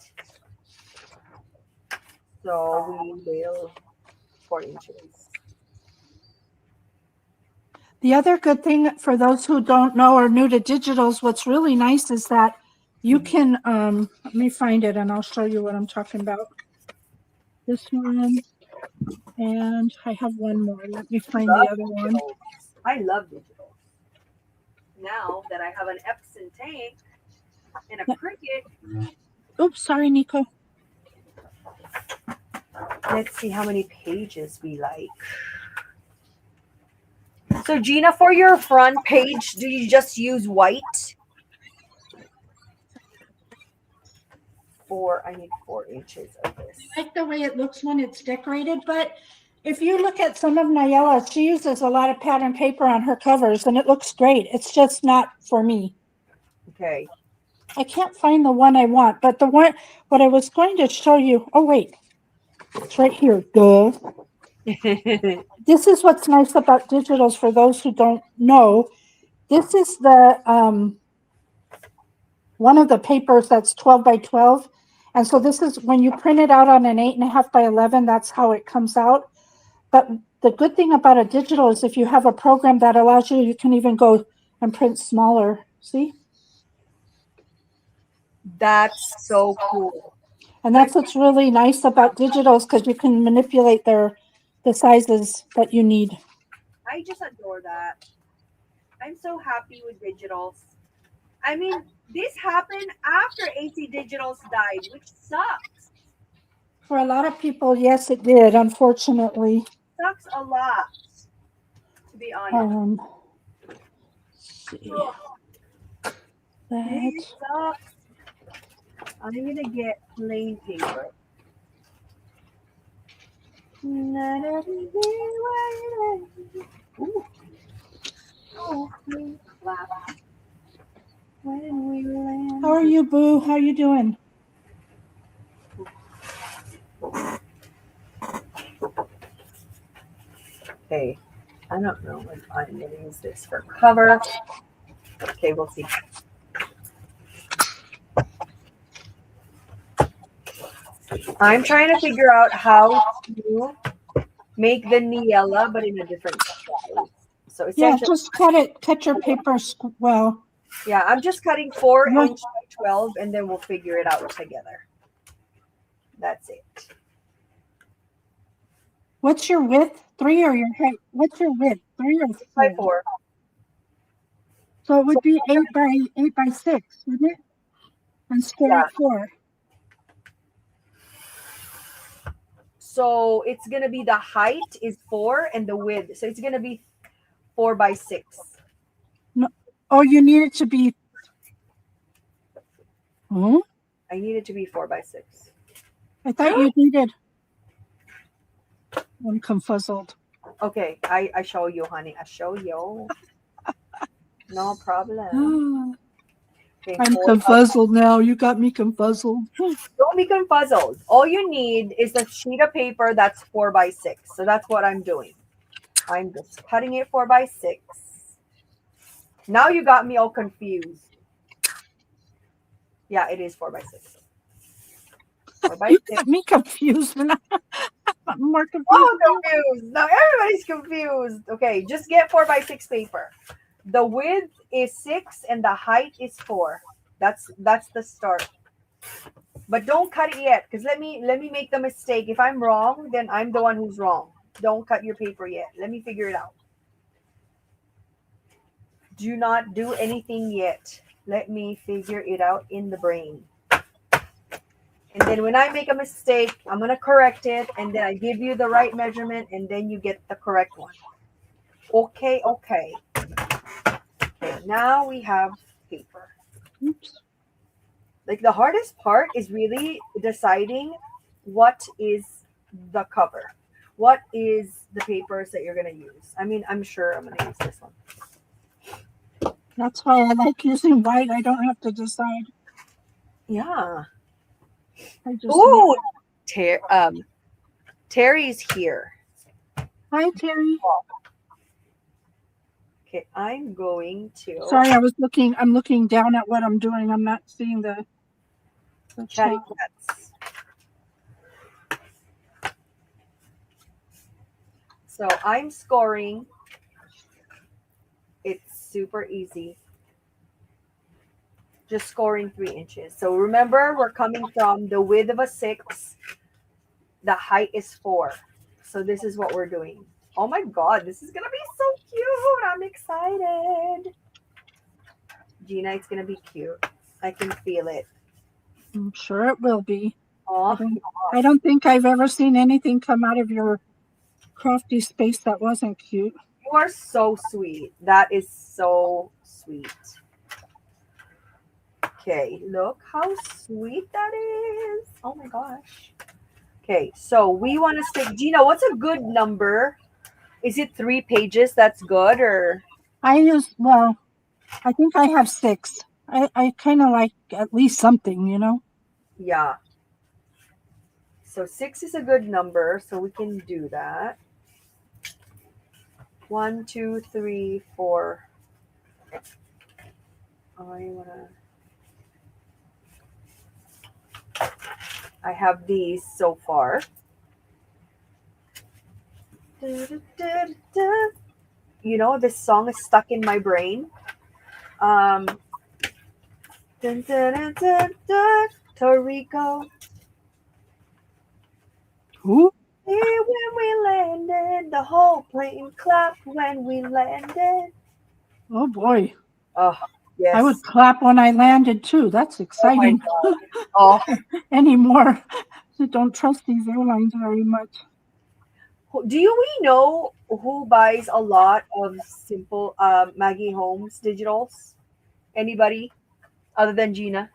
So we will 4 inches. The other good thing for those who don't know or new to digitals, what's really nice is that you can, let me find it and I'll show you what I'm talking about. This one, and I have one more. Let me find the other one. I love digitals. Now that I have an Epson tank and a Cricut. Oops, sorry, Nico. Let's see how many pages we like. So Gina, for your front page, do you just use white? I need 4 inches of this. I like the way it looks when it's decorated, but if you look at some of Niella's, she uses a lot of pattern paper on her covers and it looks great. It's just not for me. Okay. I can't find the one I want, but the one, what I was going to show you, oh wait, it's right here, duh. This is what's nice about digitals for those who don't know. This is the, one of the papers that's 12 by 12. And so this is when you print it out on an 8.5 by 11, that's how it comes out. But the good thing about a digital is if you have a program that allows you, you can even go and print smaller. See? That's so cool. And that's what's really nice about digitals because you can manipulate the sizes that you need. I just adore that. I'm so happy with digitals. I mean, this happened after AC Digitals died, which sucks. For a lot of people, yes, it did, unfortunately. Sucks a lot, to be honest. Let's see. It sucks. I'm going to get plain paper. Ooh. Oh, when we land. How are you, Boo? How you doing? Okay, I don't know if I'm going to use this for cover. Okay, we'll see. I'm trying to figure out how to make the Niella, but in a different size. So essentially, just cut your paper well. Yeah, I'm just cutting 4 inch by 12, and then we'll figure it out together. That's it. What's your width? 3 or your height? What's your width? 3 or 4? By 4. So it would be 8 by 6, wouldn't it? And square at 4. So it's gonna be the height is 4 and the width. So it's gonna be 4 by 6. No. Oh, you need it to be. Hmm? I need it to be 4 by 6. I thought you needed. I'm confuzzled. Okay, I show you, honey. I show you. No problem. I'm Okay, 4 by. confuzzled now. You got me confuzzled. Don't be confuzzled. All you need is a sheet of paper that's 4 by 6. So that's what I'm doing. I'm just cutting it 4 by 6. Now you got me all confused. Yeah, it is 4 by 6. Four by You six. got me confused, and I'm more confused. Oh, confused. Now everybody's confused. Okay, just get 4 by 6 paper. The width is 6 and the height is 4. That's the start. But don't cut it yet, because let me make the mistake. If I'm wrong, then I'm the one who's wrong. Don't cut your paper yet. Let me figure it out. Do not do anything yet. Let me figure it out in the brain. And then when I make a mistake, I'm going to correct it. And then I give you the right measurement. And then you get the correct one. Okay, okay. Okay, now we have paper. Oops. Like the hardest part is really deciding what is the cover. What is the papers that you're going to use? I mean, I'm sure I'm going to use this one. That's why I like using white. I don't have to decide. Yeah. I just. Ooh, Terry's here. Hi, Terry. Okay, I'm going to Sorry, I'm looking down at what I'm doing. I'm not seeing the chatty chat. cats. So I'm scoring. It's super easy. Just scoring 3 inches. So remember, we're coming from the width of a 6. The height is 4. So this is what we're doing. Oh my God, this is going to be so cute. I'm excited. Gina, it's going to be cute. I can feel it. I'm sure it will be. Oh, I don't think I've ever seen anything come out of your crafty space that wasn't cute. you are so sweet. That is so sweet. Okay, look how sweet that is. Oh my gosh. Okay, so we want to stick. Gina, what's a good number? Is it 3 pages? That's good, or I think I have 6. I kind of like at least something, yeah. So 6 is a good number, so we can do that. 1, 2, 3, 4. I have these so far. You know, this song is stuck in my brain. Torico. Who? Here when we landed, the whole plane clapped when we landed. Oh boy. Oh, yes. I would clap when I landed too. That's exciting. Oh, Anymore. I don't trust these airlines very much. do we know who buys a lot of simple Maggie Holmes digitals? Anybody other than Gina?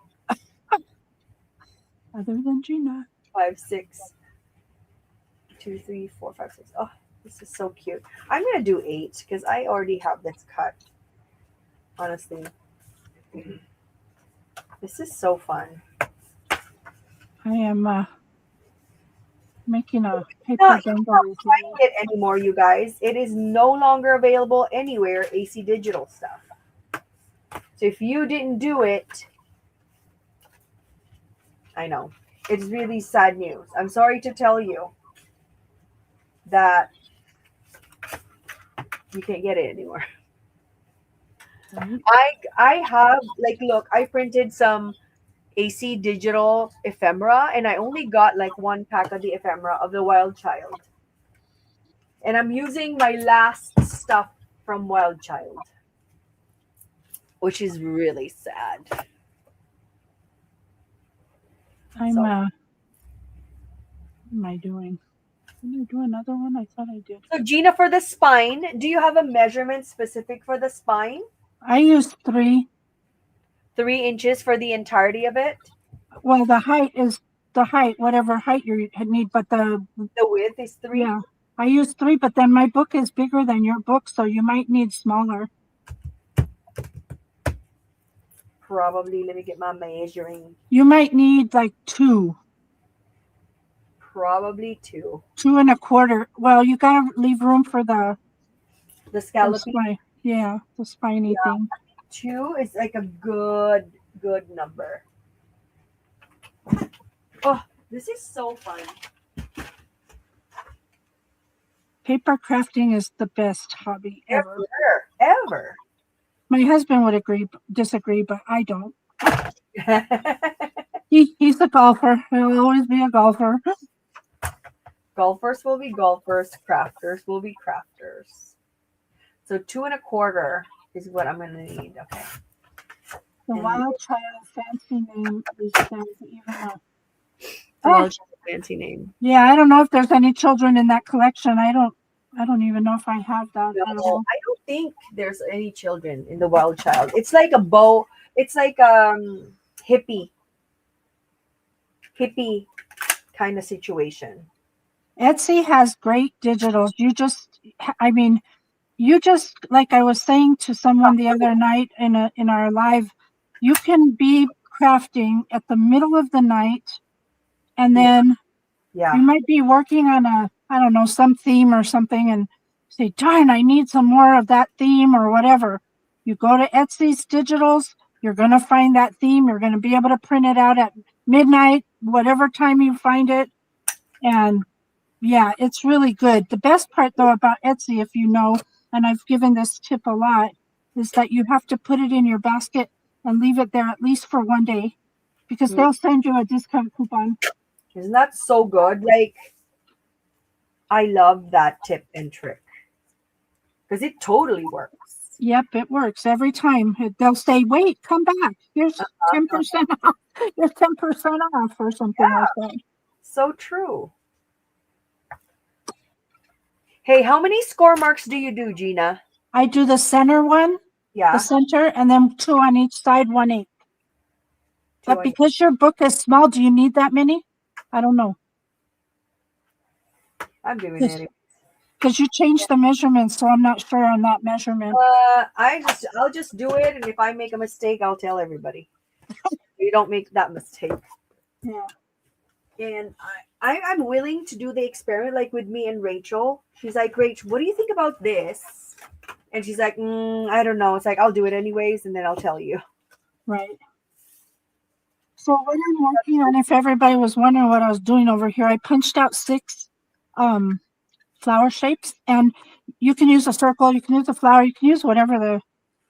Other than Gina. 5, 6, 2, 3, 4, 5, 6. Oh, this is so cute. I'm gonna do 8 because I already have this cut. Honestly, this is so fun. I am making a paper Not bundle. finding it anymore, you guys. It is no longer available anywhere. AC Digital stuff. So if you didn't do it, I know it's really sad news. I'm sorry to tell you that you can't get it anymore. I have look, I printed some AC Digital ephemera and I only got like 1 pack of the ephemera of the Wild Child. And I'm using my last stuff from Wild Child, which is really sad. What am I doing? Did I do another one? I thought I did. So Gina, for the spine, do you have a measurement specific for the spine? I used 3. 3 inches for the entirety of it. Well, the height is the height, whatever height you need, but The width is 3. yeah, I used 3, but then my book is bigger than your book, so you might need smaller. Probably. Let me get my measuring. You might need like 2, Probably 2. 2 1/4. Well, you gotta leave room for The the scalloping. spine. Yeah, the spiny Yeah, thing. 2 is like a good number. Oh, this is so fun. Paper crafting is the best hobby ever. Ever. My husband would disagree, but I don't. He's a golfer. He'll always be a golfer. Golfers will be golfers. Crafters will be crafters. So 2 1/4 is what I'm gonna need. Okay. The And wild child fancy name is even though. well, it's a fancy name. Yeah, I don't know if there's any children in that collection. I don't even know if I have that No, at all. I don't think there's any children in the wild child. It's like a bow. It's like hippie kind of situation. Etsy has great digitals. You just like I was saying to someone the other night in our live, you can be crafting at the middle of the night, and then Yeah. you might be working on I don't know, some theme or something, and say, darn, I need some more of that theme or whatever. You go to Etsy's digitals, you're going to find that theme. You're going to be able to print it out at midnight, whatever time you find it. And yeah, it's really good. The best part, though, about Etsy, if you know, and I've given this tip a lot, is that you have to put it in your basket and leave it there at least for one day, because they'll send you a discount coupon. Isn't that so good? Like, I love that tip and trick because it totally works. Yep, it works every time. They'll say, "Wait, come back. Here's 10% off. Here's 10% off," or something like that. So true. Hey, how many score marks do you do, Gina? I do the center one, Yeah. the center, and then 2 on each side, 1/8. But because your book is small, do you need that many? I don't know. I'm doing it. Because you changed the measurements, so I'm not sure on that measurement. I'll just do it, and if I make a mistake, I'll tell everybody. You don't make that mistake. Yeah. And I'm willing to do the experiment, like with me and Rachel. She's like, Rach, what do you think about this? And she's like, I don't know. It's like, I'll do it anyways, and then I'll tell you. Right. So what I'm working on, if everybody was wondering what I was doing over here, I punched out 6 flower shapes, and you can use a circle, you can use a flower, you can use whatever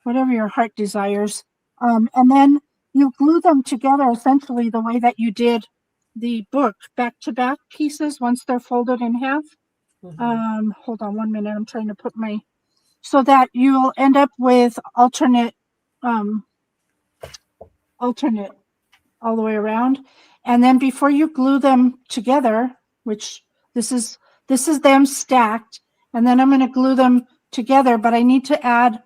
your heart desires. And then you glue them together essentially the way that you did the book, back-to-back pieces once they're folded in half. Hold on 1 minute. I'm trying to put so that you'll end up with alternate all the way around. And then before you glue them together, which this is them stacked, and then I'm going to glue them together, but I need to add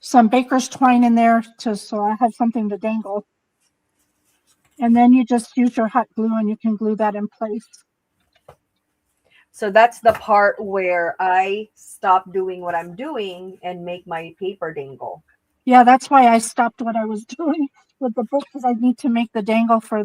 some baker's twine in there so I have something to dangle. And then you just use your hot glue and you can glue that in place. So that's the part where I stop doing what I'm doing and make my paper dangle. Yeah, that's why I stopped what I was doing with the book, because I need to make the dangle for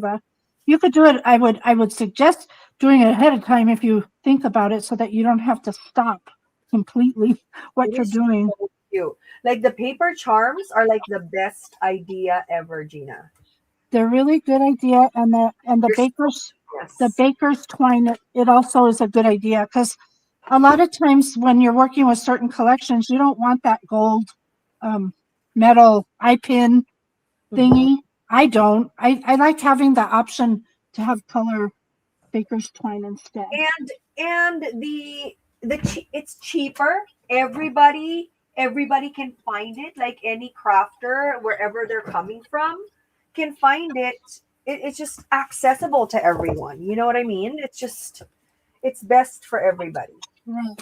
you could do it. I would suggest doing it ahead of time if you think about it, so that you don't have to stop completely what you're doing. So cute. Like the paper charms are like the best idea ever, Gina. They're really good idea, and the baker's twine, it also is a good idea, because a lot of times when you're working with certain collections, you don't want that gold metal eye pin thingy. I don't. I like having the option to have color baker's twine instead. And it's cheaper. Everybody can find it. Like any crafter, wherever they're coming from, can find it. It's just accessible to everyone. You know what I mean? It's it's best for everybody. Right.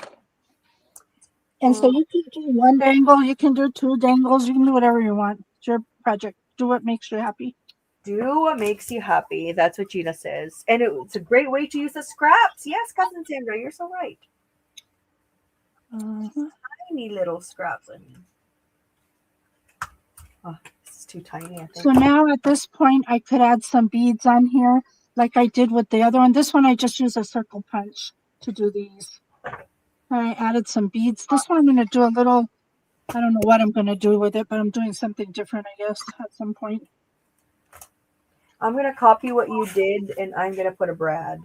And so you can do one dangle, you can do two dangles, you can do whatever you want. It's your project. Do what makes you happy. Do what makes you happy. That's what Gina says. And it's a great way to use the scraps. Yes, Cousin Sandra, you're so right. Uh-huh. Tiny little scraps. I mean, oh, this is too tiny, I So think. now at this point, I could add some beads on here like I did with the other one. This one, I just use a circle punch to do these. I added some beads. This one, I'm going to do a little, I don't know what I'm going to do with it, but I'm doing something different, I guess, at some point. I'm going to copy what you did and I'm going to put a Brad.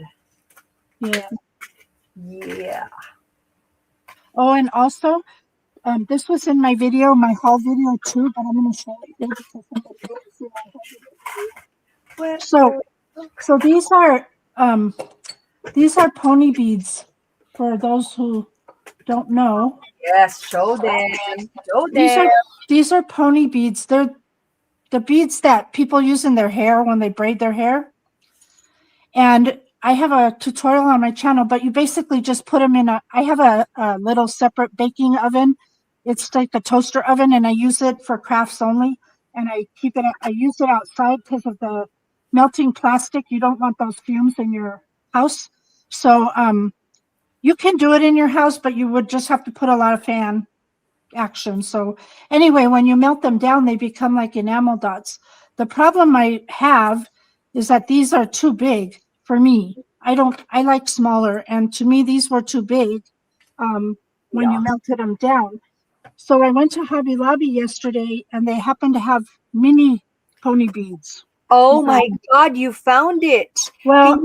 Yeah. Yeah. Oh, and also, this was in my video, my haul video too, but I'm going to show it here because somebody didn't see my haul video. So these are pony beads for those who don't know. Yes, show them. Show These them. are these are pony beads. They're the beads that people use in their hair when they braid their hair. And I have a tutorial on my channel, but you basically just put them in I have a little separate baking oven. It's like a toaster oven, and I use it for crafts only. And I use it outside because of the melting plastic. You don't want those fumes in your house. So you can do it in your house, but you would just have to put a lot of fan action. So anyway, when you melt them down, they become like enamel dots. The problem I have is that these are too big for me. I like smaller, and to me, these were too big when you melted them down. So I went to Hobby Lobby yesterday, and they happened to have mini pony beads. Oh my God, you found it. Well,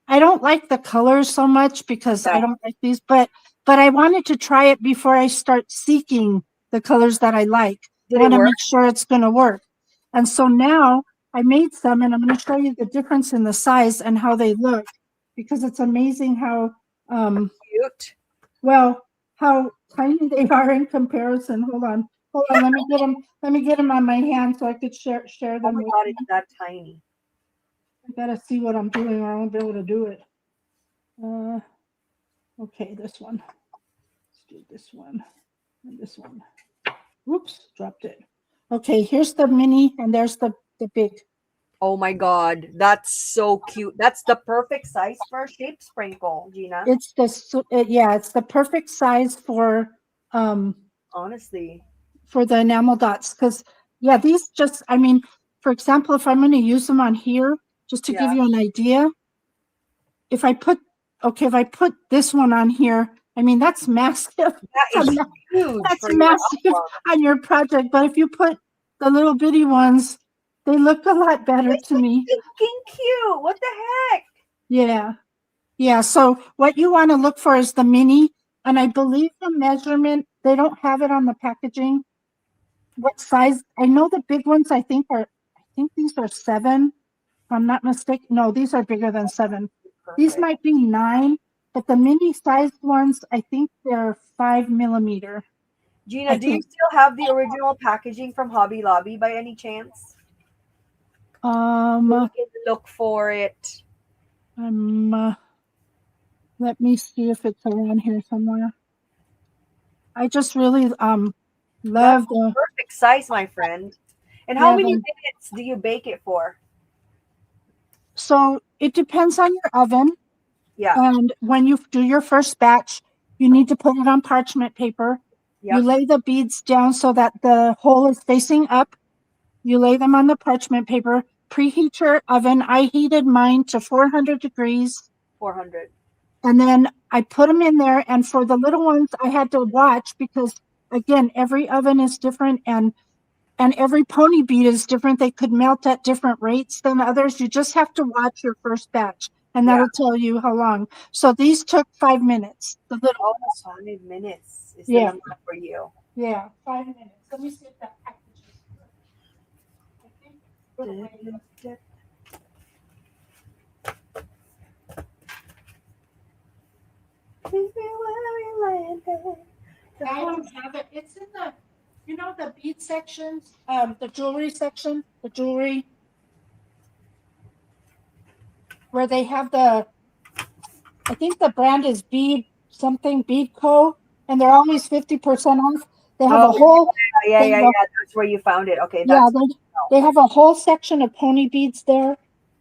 I don't like the colors so much because I don't like these, but I wanted to try it before I start seeking the colors that I like. I want to make sure it's going to work. And so now I made some, and I'm going to show you the difference in the size and how they look, because it's amazing how Cute. well, how tiny they are in comparison. Hold on, let me get them. Let me get them on my hand so I could share Oh them. my with God, you. it's that tiny. I gotta see what I'm doing, or I won't be able to do it. Okay, this one. Let's do this one and this one. Whoops, dropped it. Okay, here's the mini, and there's the big. Oh my God, that's so cute. That's the perfect size for a shape sprinkle, Gina. It's it's the perfect size for honestly, for the enamel dots, because these just, I mean, for example, if I'm going to use them on here, just to give you an idea, if I put this one on here, I mean, that's massive. That is huge. That's massive on your project. But if you put the little bitty ones, they look a lot better to me. Freaking cute. What the heck? Yeah. Yeah. So what you want to look for is the mini. And I believe the measurement, they don't have it on the packaging. What size? I know the big ones, I think these are 7. If I'm not mistaken. No, these are bigger than 7. Perfect. These might be 9, but the mini sized ones, I think they're 5 millimeter. Gina, do you still have the original packaging from Hobby Lobby by any chance? We can look for it. Let me see if it's around here somewhere. I just really love the perfect size, my friend. And how many minutes do you bake it for? So it depends on your oven. Yeah. And when you do your first batch, you need to put it on parchment paper. Yep. You lay the beads down so that the hole is facing up. You lay them on the parchment paper. Preheat your oven. I heated mine to 400 degrees. 400. And then I put them in there. And for the little ones, I had to watch because, again, every oven is different and every pony bead is different. They could melt at different rates than others. You just have to watch your first batch, and that'll tell you how long. So these took 5 minutes. The little 5 minutes is the number for you. Yeah, 5 minutes. Let me see if that package is. I don't have it. It's in the, the bead sections, the jewelry section, where they have the I think the brand is Bead Co. And they're always 50% off. They have Oh, a whole, yeah, they yeah, have yeah. a, That's where you found it. Okay, yeah, that's they have a whole section of pony beads there.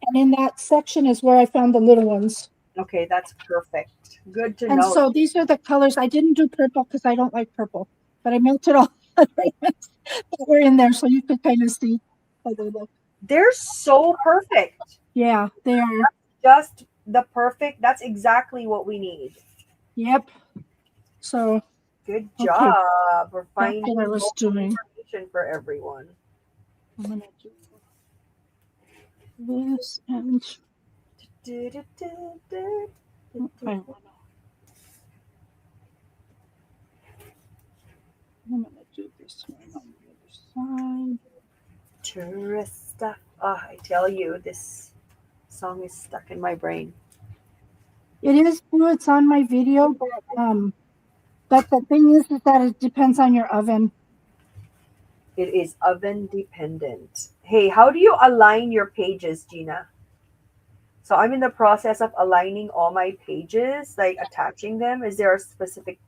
And in that section is where I found the little ones. okay. That's perfect. Good to And know. so these are the colors. I didn't do purple because I don't like purple, but I melted all the ones that were in there so you could kind of see how they look. They're so perfect. Yeah, they are. Just the perfect. That's exactly what we need. Yep. So, Good okay, job. We're that's finding what I was more doing. information for everyone. I'm going to do this and I wanna, I'm going to do this one on the other side. Tourist stuff. Oh, I tell you, this song is stuck in my brain. It is blue. It's on my video, but the thing is that it depends on your oven. It is oven dependent. Hey, how do you align your pages, Gina? So I'm in the process of aligning all my pages, like attaching them. Is there a specific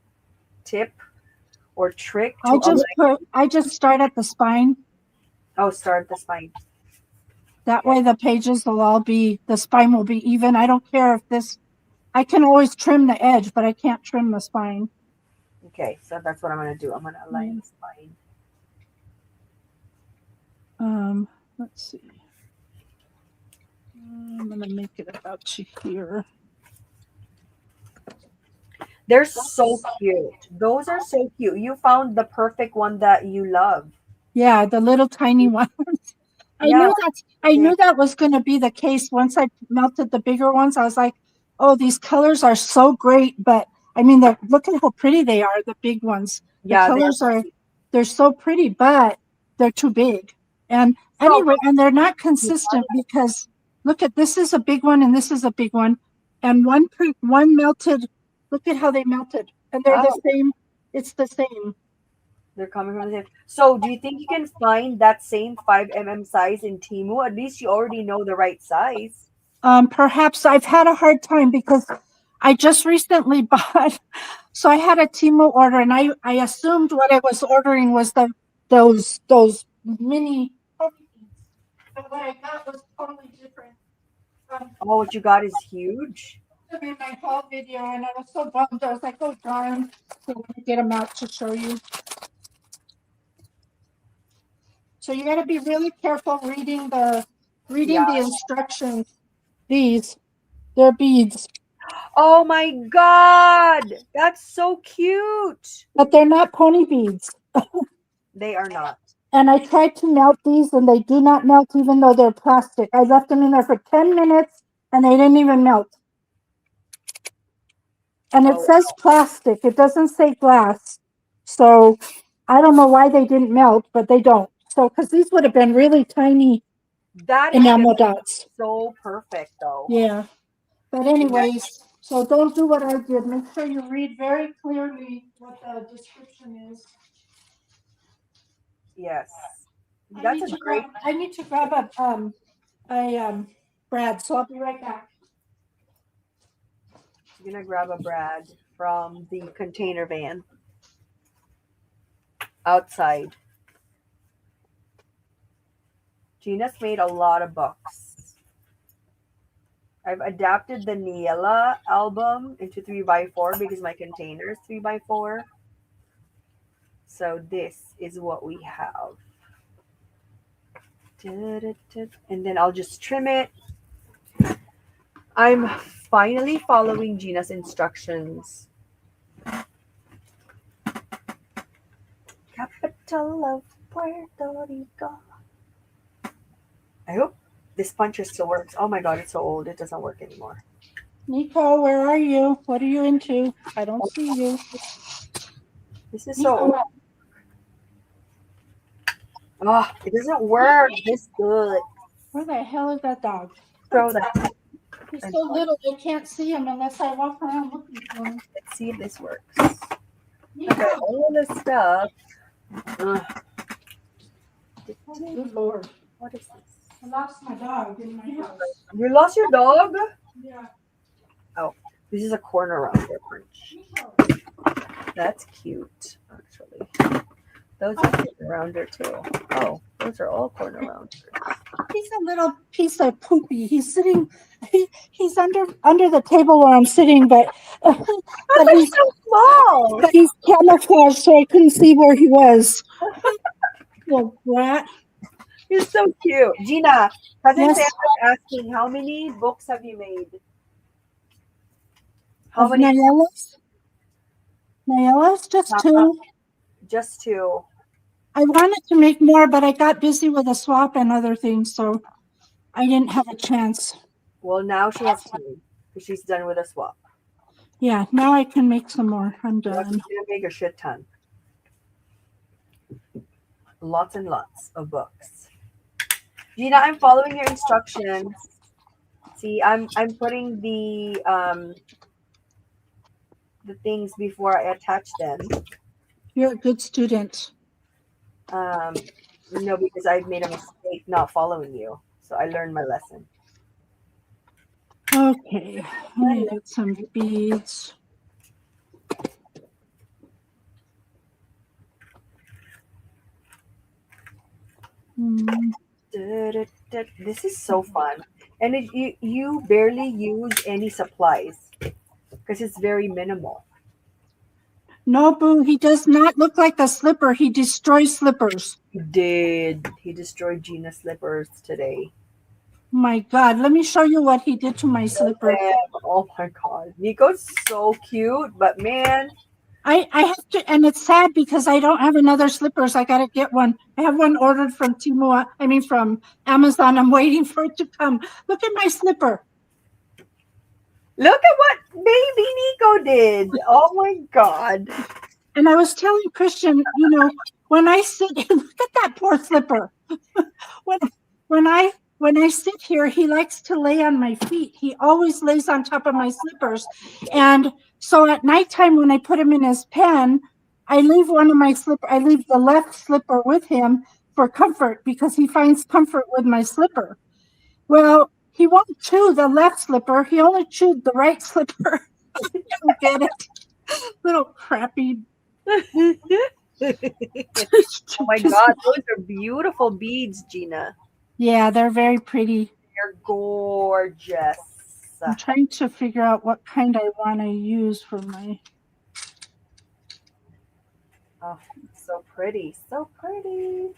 tip or trick to align? I just start at the spine. Oh, start the spine. That Okay. way the pages will all be, the spine will be even. I don't care if this, I can always trim the edge, but I can't trim the spine. Okay, so that's what I'm gonna do. I'm gonna align Mm. the spine. Let's see. I'm gonna make it about to here. They're so cute. Those are so cute. You found the perfect one that you love. Yeah, the little tiny ones. Yeah. I Okay. knew that was going to be the case once I melted the bigger ones. I was like, oh, these colors are so great, but I mean, look at how pretty they are. The big ones, the Yeah, they're colors are pretty. they're so pretty, but they're too big. And So anyway, and they're not consistent because look at this is a big one and this is a big one, and one melted. Look at how they melted, and they're the oh, same. It's the same. they're coming from the same. So do you think you can find that same 5 mm size in Timu? At least you already know the right size. Perhaps I've had a hard time because I just recently bought, so I had a Temu order and I assumed what I was ordering was those mini puppies. But what I got was totally different. Oh, what you got is huge. I made my whole video and I was so bummed. I was like, oh darn. So let me get them out to show you. So you got to be really careful reading Yeah. the instructions. These, they're beads, Oh my God. That's so cute. but they're not pony beads. They are not. And I tried to melt these and they do not melt even though they're plastic. I left them in there for 10 minutes and they didn't even melt. And it Oh, says plastic, it doesn't say glass. So I don't know why they didn't melt, but they don't. So, because these would have been really tiny that is going enamel to be dots. so perfect, though. Yeah. But, anyways, so don't do what I did. Make sure you read very clearly what the description is. Yes. That's a great. I need to grab a Brad, so I'll be right back. I'm going to grab a Brad from the container van outside. Gina's made a lot of books. I've adapted the Niela album into 3x4 because my container is 3x4. So this is what we have. And then I'll just trim it. I'm finally following Gina's instructions. Capital of Puerto Rico. I hope this puncher still works. Oh my God, it's so old. It doesn't work anymore. Nico, where are you? What are you into? I don't see you. This is so old. Oh, it doesn't work this good. Where the hell is that dog? Throw that. He's so little, I can't see him unless I walk around looking for him. Let's see if this works. Okay, all this stuff. Good Lord. What is this? I lost my dog in my house. You lost your dog? Yeah. Oh, This is a corner rounder punch. That's cute, actually. Those are corner rounder too. Oh, those are all corner rounders. He's a little piece of poopy. He's sitting. He's under the table where I'm sitting, but but They're he's so small. but he's camouflaged, so I couldn't see where he was. Little brat. He's so cute. Gina, cousin Yes, Sam is asking, how many books have you made? How of many? Nayella's. Nayella's just two. Just two. I wanted to make more, but I got busy with a swap and other things, so I didn't have a chance. Well, now she has two because she's done with a swap. Yeah, now I can make some more. I'm Now she's done. gonna make a shit ton. Lots and lots of books. Gina, I'm following your instructions. See, I'm putting the things before I attach them. You're a good student. No, because I've made a mistake not following you. So I learned my lesson. Okay, I need some beads. This is so fun. And you barely use any supplies because it's very minimal. No, Boo, he does not look like a slipper. He destroys slippers. He did. He destroyed Gina's slippers today. My God, let me show you what he did to my slipper. Oh my God. Nico's so cute, but man, I have to, and it's sad because I don't have another slippers. I got to get one. I have one ordered from from Amazon. I'm waiting for it to come. Look at my slipper. look at what baby Nico did. Oh my God. And I was telling Christian, when I sit, look at that poor slipper. when I sit here, he likes to lay on my feet. He always lays on top of my slippers. And so at nighttime, when I put him in his pen, I leave I leave the left slipper with him for comfort because he finds comfort with my slipper. Well, he won't chew the left slipper. He only chewed the right slipper. I don't get it. Little crappy. Oh my God. Those are beautiful beads, Gina. Yeah, they're very pretty. They're gorgeous. I'm trying to figure out what kind I want to use for my. Oh, so pretty. So pretty.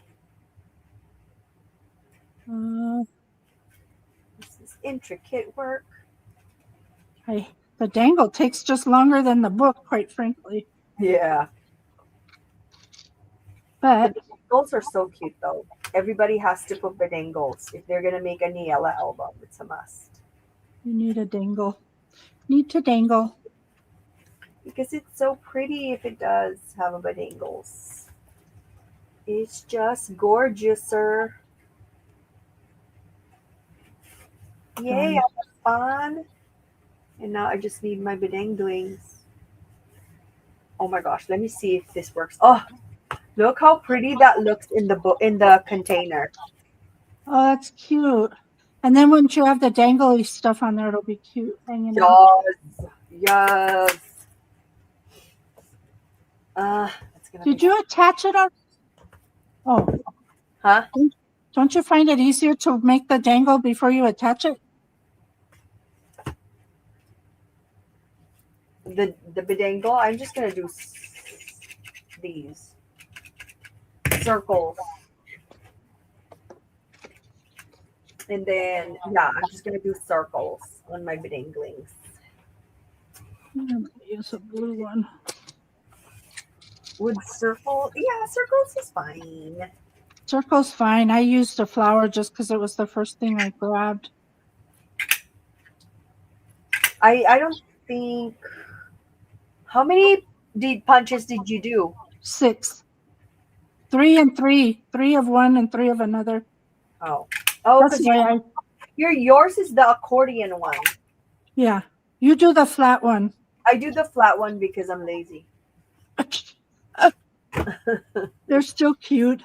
This is intricate work. The dangle takes just longer than the book, quite frankly. Yeah. But the bedangles are so cute, though. Everybody has to put bedangles if they're gonna make a Niella album. It's a must you need a dangle. Need to dangle. because it's so pretty. If it does have a bedangles, it's just gorgeous, sir. Yay! I have fun. And now I just need my bedanglings. Oh my gosh! Let me see if this works. Oh, look how pretty that looks in the container. Oh, that's cute. And then once you have the dangly stuff on there, it'll be cute hanging out. Yes. Did you attach it on? Oh. Huh? Don't you find it easier to make the dangle before you attach it? The bedangle, I'm just gonna do these circles. And then, yeah, I'm just going to do circles on my bedanglings. I'm going to use a blue one. Would circle? Yeah, circles is fine. Circle's fine. I used a flower just because it was the first thing I grabbed. I don't think... How many punches did you do? 6. 3 and 3. 3 of one and 3 of another. Oh, that's why yours is the accordion one. Yeah, you do the flat one. I do the flat one because I'm lazy. They're still cute.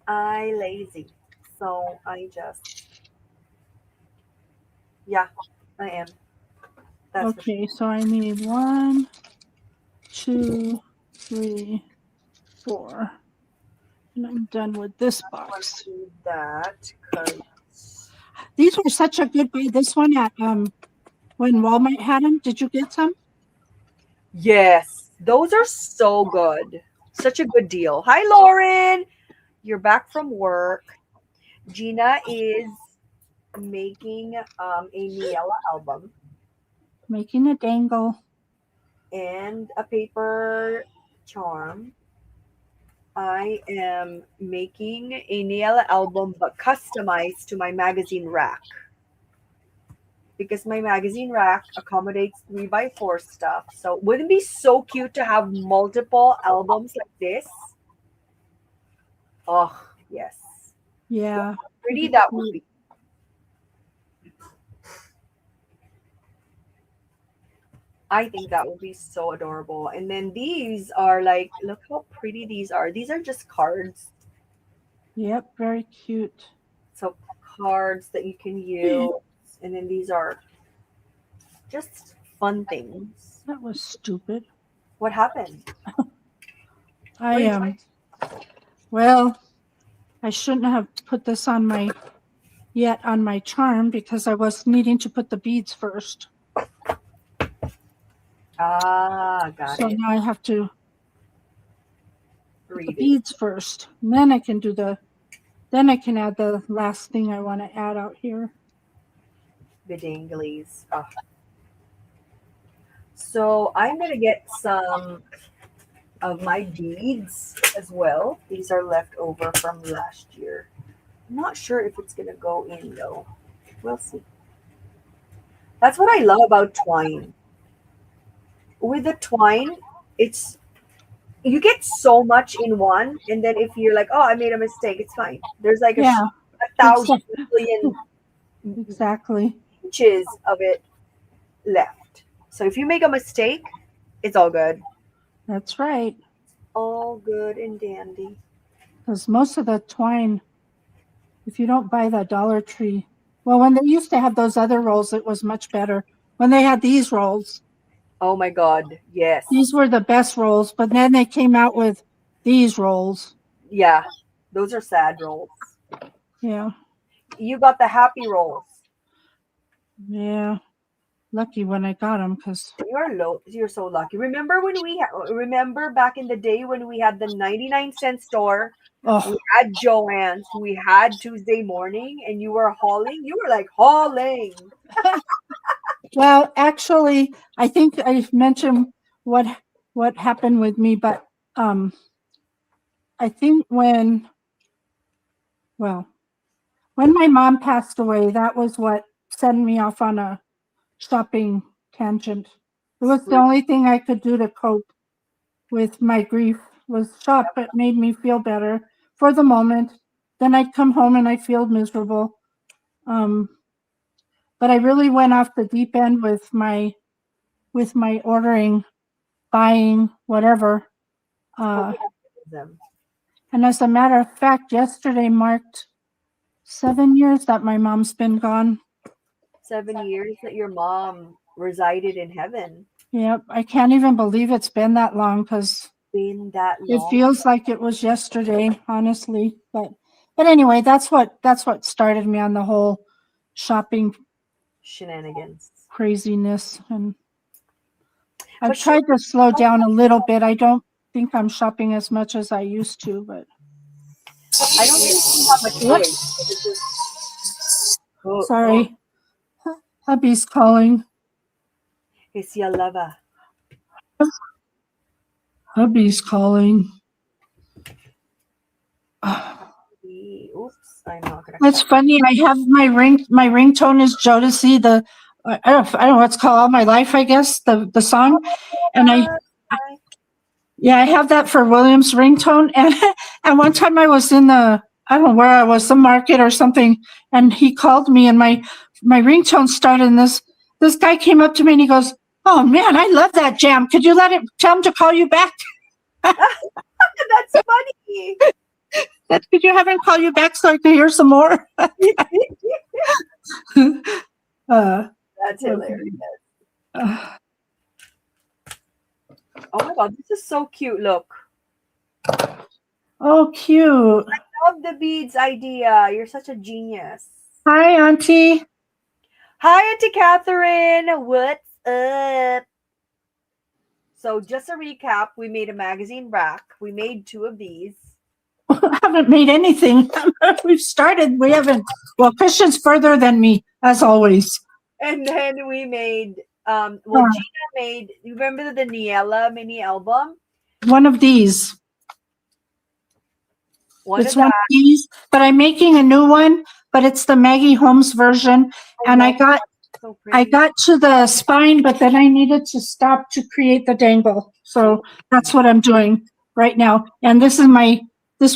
I lazy, so I just... Yeah, I am. That's for sure. Okay, so I need 1, 2, 3, 4. And I'm done with this Want box. to do that because These were such a good buy. This one at when Walmart had them. Did you get some? yes, those are so good. Such a good deal. Hi, Lauren. You're back from work. Gina is making a Niella album Making a dangle. and a paper charm. I am making a Niella album but customized to my magazine rack because my magazine rack accommodates 3x4 stuff. So wouldn't it be so cute to have multiple albums like this? Oh, yes. Look Yeah, how pretty pretty that would cute. be. I think that would be so adorable. And then these are like, look how pretty these are. These are just cards. Yep, very cute. So cards that you can use. And then these are just fun things. That was stupid. What happened? What I did well, I shouldn't have put this on my charm because I was needing to put the beads first. got So it. now I have to put the Read it. beads first. And then I can add the last thing I want to add out here. Bedanglies. Oh. So I'm gonna get some of my beads as well. These are left over from last year. I'm not sure if it's gonna go in though. We'll see. That's what I love about twine. With the twine, it's you get so much in one, and then if you're like, oh, I made a mistake, it's fine. There's like Yeah, a thousand million exactly. inches of it left. So if you make a mistake, it's all good. That's right. All good and dandy. Because most of the twine, if you don't buy the Dollar Tree, well, when they used to have those other rolls, it was much better. When they had these rolls, Oh my God. Yes. these were the best rolls, but then they came out with these rolls. Yeah. Those are sad rolls. Yeah, You got the happy rolls. yeah. Lucky when I got them because, You're low. You're so lucky. Remember when remember back in the day when we had the 99-cent store, we oh, had Joann's, we had Tuesday morning, and you were hauling? You were like hauling. well, actually, I think I mentioned what what happened with me, but um, I think well, when my mom passed away, that was what set me off on a shopping tangent. It was the only thing I could do to cope with my grief was shop. It made me feel better for the moment. Then I'd come home and I feel miserable. Um, but I really went off the deep end with my ordering, buying, whatever. Uh, Them. and as a matter of fact, yesterday marked 7 years that my mom's been gone. 7 years that your mom resided in heaven. Yep, I can't even believe it's been that long because Been that it long. feels like it was yesterday, honestly. But anyway, that's what started me on the whole shopping Shenanigans. craziness. And I've But she, tried to slow down a little bit. I don't think I'm shopping as much as I used to, but I don't think you have a choice. It's whoops. just, oh, Sorry. Hubby's calling. it's your lover. Hubby's calling. Oops, I'm not gonna. That's funny. I have my ringtone is Jodeci, the I don't know what's called All My Life, I guess, the song. And I have that for William's ringtone. And one time I was in I don't know where I was, the market or something, and he called me and my ringtone started and this guy came up to me and he goes, "Oh man, I love that jam. Could you tell him to call you back?" That's funny. Could you have him call you back so I can hear some more? That's hilarious. Uh, Oh my god, this is so cute. Look. oh, cute. Love the beads idea. You're such a genius. Hi, Auntie. Hi, Auntie Catherine. What's up? So, just a recap, we made a magazine rack. We made 2 of these. I haven't made anything. We've started. We haven't. Well, Christian's further than me, as always. And then we made, Uh, Gina made, you remember the Niella mini album? one of these. One It's of one of that. these, but I'm making a new one. But it's the Maggie Holmes version, and I got So I pretty. got to the spine, but then I needed to stop to create the dangle. So that's what I'm doing right now. And this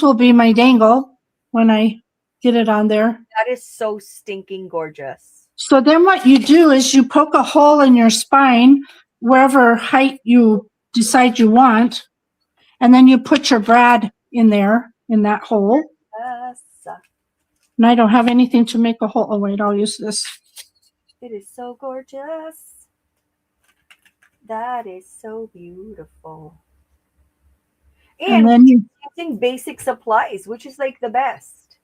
will be my dangle when I get it on there. That is so stinking gorgeous. So then what you do is you poke a hole in your spine, wherever height you decide you want, and then you put your brad in there, in that hole. Yes. And I don't have anything to make a hole. Oh wait, I'll use this. It is so gorgeous. That is so beautiful. And And then you using basic supplies, which is like the best.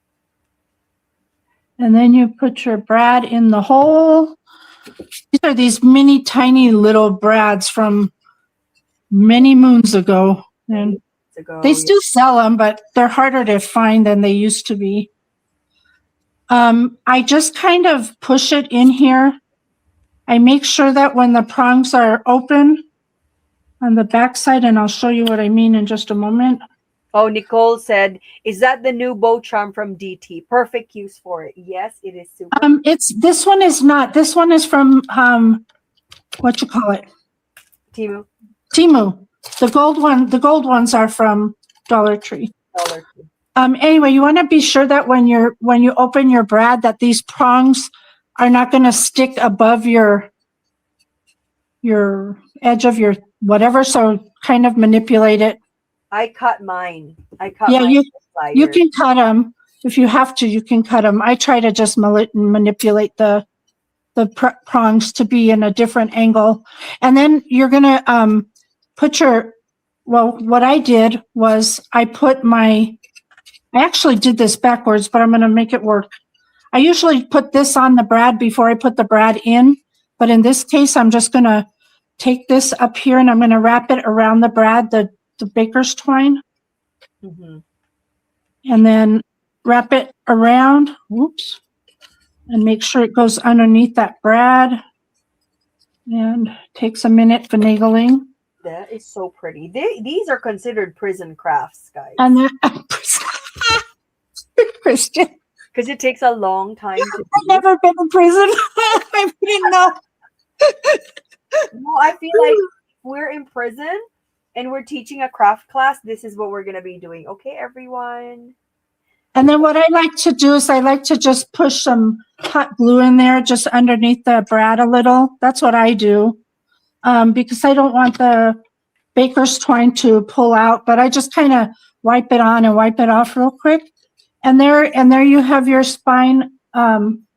And then you put your brad in the hole. These are these mini, tiny little brads from many moons ago. And To go. they still sell them, but they're harder to find than they used to be. I just kind of push it in here. I make sure that when the prongs are open on the back side, and I'll show you what I mean in just a moment. Oh, Nicole said, "Is that the new bow charm from DT? Perfect use for it." Yes, it is super. It's this one is not. This one is from what you call it? Timu. Timu. The gold ones are from Dollar Tree. Dollar Tree. Anyway, you want to be sure that when you open your brad, that these prongs are not going to stick above your edge of your whatever. So kind of manipulate it. I cut mine. Yeah, Yeah, mine with you pliers. can cut them if you have to. You can cut them. I try to just manipulate the prongs to be in a different angle, and then you're gonna put your. Well, what I did was I actually did this backwards, but I'm going to make it work. I usually put this on the brad before I put the brad in, but in this case, I'm just going to take this up here and I'm going to wrap it around the brad, the baker's twine, and then wrap it around, whoops, and make sure it goes underneath that brad, and takes a minute finagling. That is so pretty. These are considered prison crafts, guys. And then, Christian, because it takes a long time to I've do. never been in prison. I didn't know. No, I feel like we're in prison and we're teaching a craft class. This is what we're going to be doing. Okay, everyone. And then what I like to do is I like to just push some hot glue in there just underneath the brad a little. That's what I do, because I don't want the baker's twine to pull out, but I just kind of wipe it on and wipe it off real quick. And there you have your spine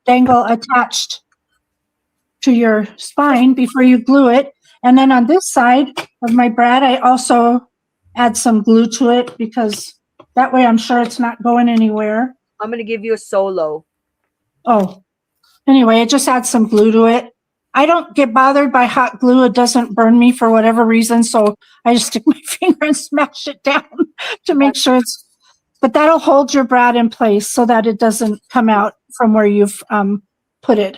dangle attached to your spine before you glue it. And then on this side of my brad, I also add some glue to it because that way I'm sure it's not going anywhere. I'm going to give you a solo. Oh, anyway, I just add some glue to it. I don't get bothered by hot glue. It doesn't burn me for whatever reason. So I just stick my finger and smash it down to make sure but that'll hold your brad in place so that it doesn't come out from where you've put it.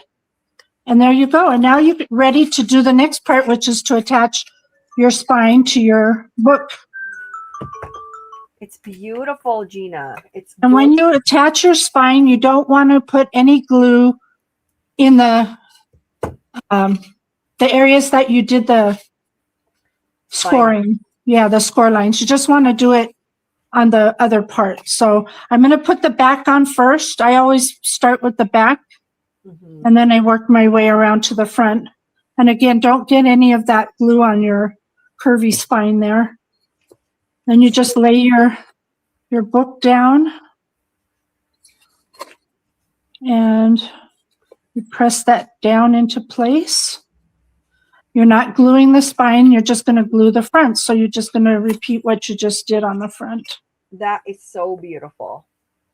And there you go. And now you're ready to do the next part, which is to attach your spine to your book. It's beautiful, Gina. And when you attach your spine, you don't want to put any glue in the areas that you did the scoring. Yeah, the score lines. You just want to do it on the other part. So I'm going to put the back on first. I always start with the back, and then I work my way around to the front. And again, don't get any of that glue on your curvy spine there. Then you just lay your book down and you press that down into place. You're not gluing the spine, you're just going to glue the front. So you're just going to repeat what you just did on the front. That is so beautiful.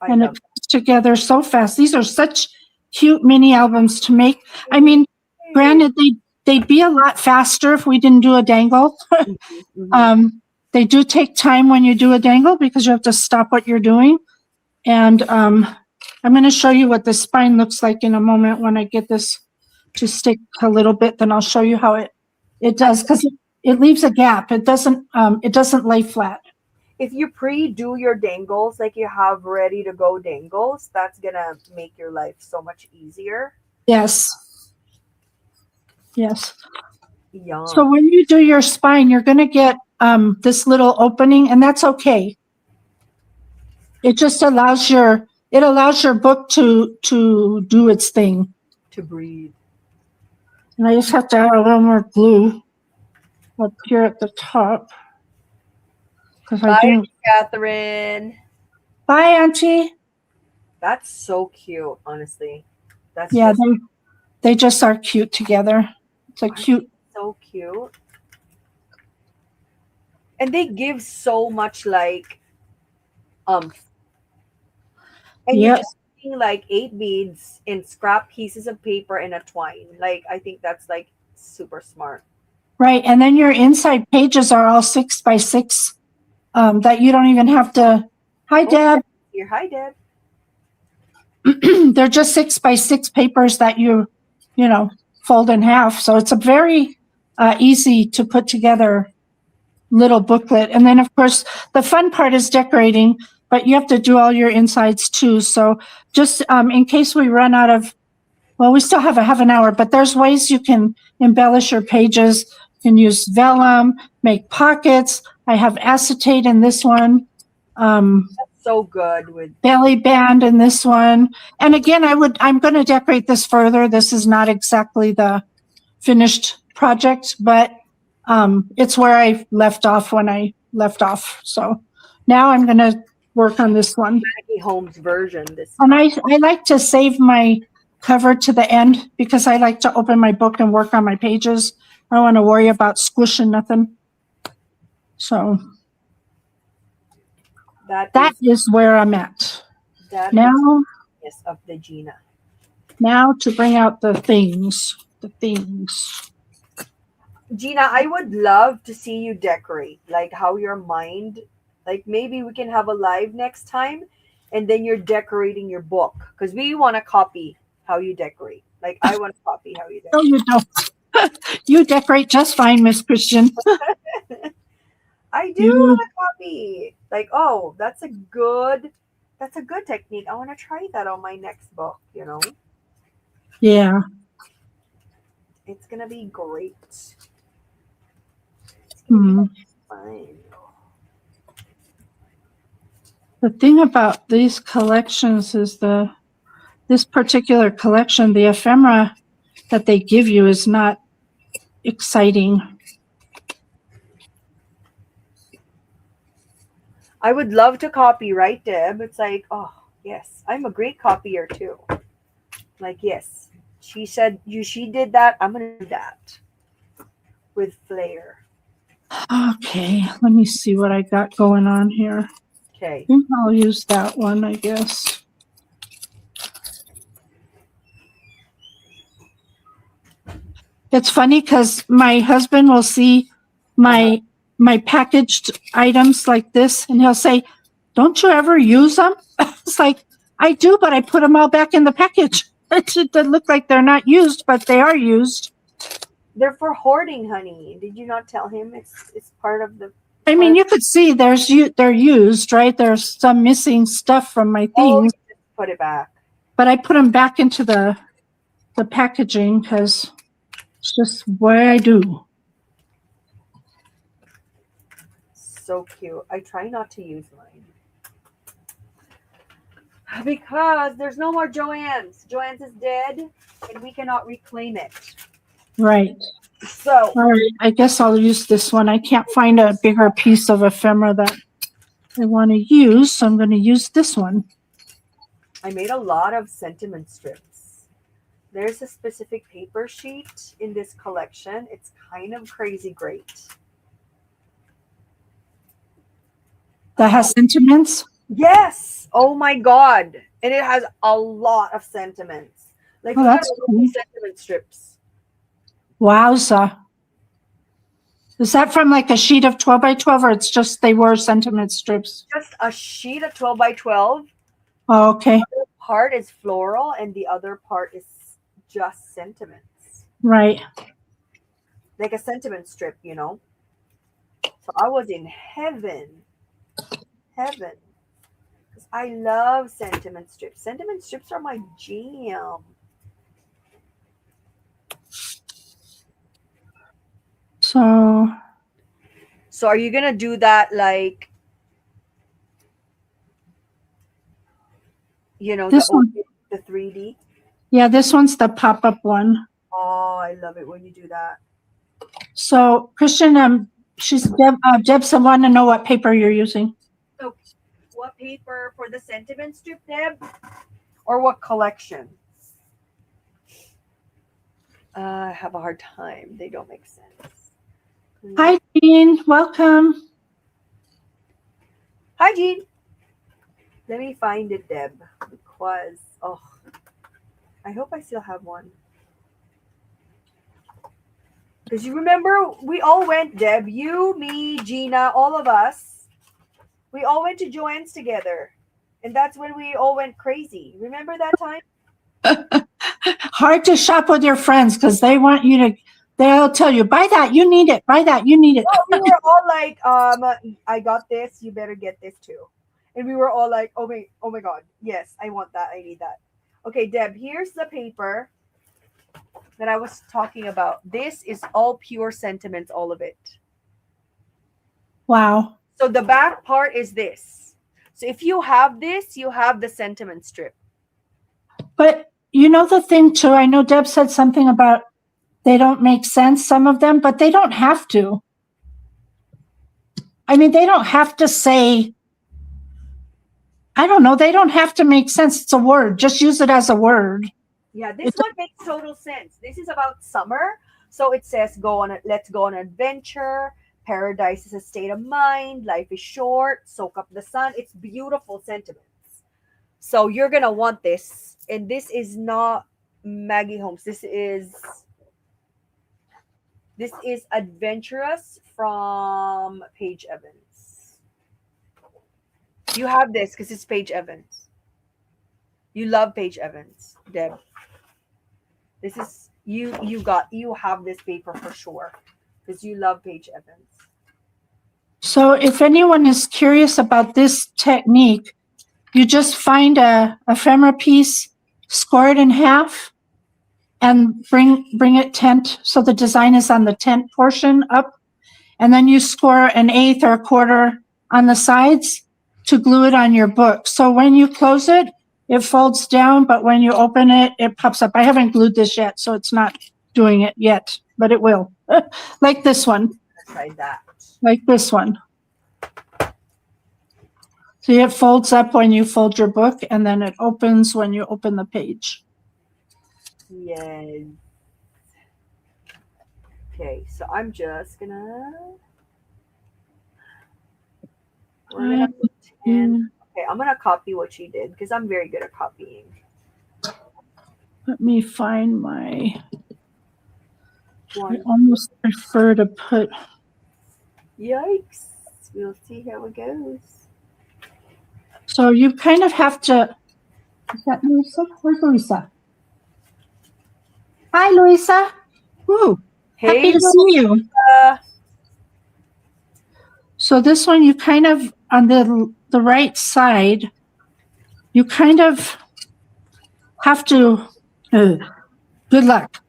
And it goes together so fast. These are such cute mini albums to make. I mean, granted, they'd be a lot faster if we didn't do a dangle. They do take time when you do a dangle because you have to stop what you're doing. And I'm going to show you what the spine looks like in a moment when I get this to stick a little bit. Then I'll show you how it does, because it leaves a gap. It doesn't lay flat. If you pre-do your dangles, like you have ready to go dangles, that's gonna make your life so much easier. Yes. Yes. Yum. So when you do your spine, you're going to get this little opening, and that's okay. It just allows your book to do its thing. To breathe. And I just have to add a little more glue up here at the top. Bye, Catherine. Bye, Auntie. That's so cute, honestly. That's they just are cute together. It's a cute. So cute. And they give so much like and you're just putting like 8 beads in scrap pieces of paper and a twine. Like I think that's like super smart. Right. And then your inside pages are all 6 by 6 that you don't even have to. Hi, Deb. Hi, Deb. They're just 6 by 6 papers that you fold in half. So it's a very easy to put together little booklet. And then, of course, the fun part is decorating, but you have to do all your insides too. So just in case we run out of, well, we still have a half an hour, but there's ways you can embellish your pages. You can use vellum, make pockets. I have acetate in this one. That's so good with belly band in this one. And again, I'm going to decorate this further. This is not exactly the finished project, but it's where I left off when I left off. So now I'm going to work on this one. Maggie Holmes version. And I like to save my cover to the end because I like to open my book and work on my pages. I don't want to worry about squishing nothing. So that is where I'm at. Now of the Gina. Now to bring out the things. Gina, I would love to see you decorate, like how your mind, like maybe we can have a live next time and then you're decorating your book because we want to copy how you decorate. Like I want to copy how you decorate. No, you don't. You decorate just fine, Miss Christian. I do want to copy. Like, oh, that's a good technique. I want to try that on my next book, Yeah. It's going to be great. Fine. The thing about these collections is this particular collection, the ephemera that they give you is not exciting. I would love to copy, right, Deb? It's like, oh, yes, I'm a great copier too. Like, yes, she said she did that. I'm going to do that with flair. Okay, let me see what I got going on here. Okay. I think I'll use that one, I guess. It's funny because my husband will see my packaged items like this, and he'll say, "Don't you ever use them?" It's like, I do, but I put them all back in the package. It doesn't look like they're not used, but they are used. They're for hoarding, honey. Did you not tell him it's part of the? I mean, you could see they're used, right? There's some missing stuff from my things. Oh, you just put it back. But I put them back into the packaging because it's just what I do. So cute. I try not to use mine because there's no more Joann's. Joann's is dead, and we cannot reclaim it. Right. So, all right, I guess I'll use this one. I can't find a bigger piece of ephemera that I want to use, so I'm going to use this one. I made a lot of sentiment strips. There's a specific paper sheet in this collection. It's kind of crazy great. That has sentiments. Yes. Oh my god. And it has a lot of sentiments. Like Oh, look at that's all cool. those sentiment strips. Wowza. Is that from like a sheet of 12 by 12 or it's just they were sentiment strips? Just a sheet of 12 by 12. Oh, okay. Part is floral and the other part is just sentiments. Right. Like a sentiment strip, you know? So I was in heaven. Heaven. Because I love sentiment strips. Sentiment strips are my jam. So So are you gonna do that like this one, the 3D? yeah, this one's the pop-up one. Oh, I love it when you do that. So Christian, Deb's want to know what paper you're using. So what paper for the sentiment strip, Deb? Or what collection? I have a hard time. They don't make sense. Hi, Jean. Welcome. Hi, Jean. Let me find it, Deb, because I hope I still have one. Because you remember, we all went, Deb, you, me, Gina, all of us. We all went to Joanne's together, and that's when we all went crazy. Remember that time? Hard to shop with your friends because they want you to. They'll tell you, buy that, you need it. Buy that, you need it. Well, we were all like, I got this. You better get this too. And we were all like, oh my God, yes, I want that. I need that. Okay, Deb, here's the paper that I was talking about. This is all pure sentiments, all of it. Wow. So the back part is this. So if you have this, you have the sentiment strip. But you know the thing too, I know Deb said something about they don't make sense, some of them, but they don't have to. I mean, they don't have to say, I don't know, they don't have to make sense. It's a word. Just use it as a word. Yeah, this one makes total sense. This is about summer. So it says let's go on an adventure. Paradise is a state of mind. Life is short. Soak up the sun. It's beautiful sentiments. So you're gonna want this. And this is not Maggie Holmes. This is Adventurous from Paige Evans. You have this because it's Paige Evans. You love Paige Evans, Deb. This is you have this paper for sure because you love Paige Evans. So if anyone is curious about this technique, you just find a ephemera piece, score it in half, and bring it tent. So the design is on the tent portion up. And then you score an eighth or a quarter on the sides to glue it on your book. So when you close it, it folds down, but when you open it, it pops up. I haven't glued this yet, so it's not doing it yet, but it will. Like this one. Let's try that. Like this one. See, it folds up when you fold your book, and then it opens when you open the page. Yes. Okay, so I'm just gonna. We're gonna put 10. Okay, I'm gonna copy what she did because I'm very good at copying. Let me find my. One. I almost prefer to put. Yikes! We'll see how it goes. So you kind of have to. Is that Louisa? Where's Louisa? Hi, Louisa. Woo. Hey, Happy to see you. So this one, you kind of on the right side, you kind of have to. Good luck.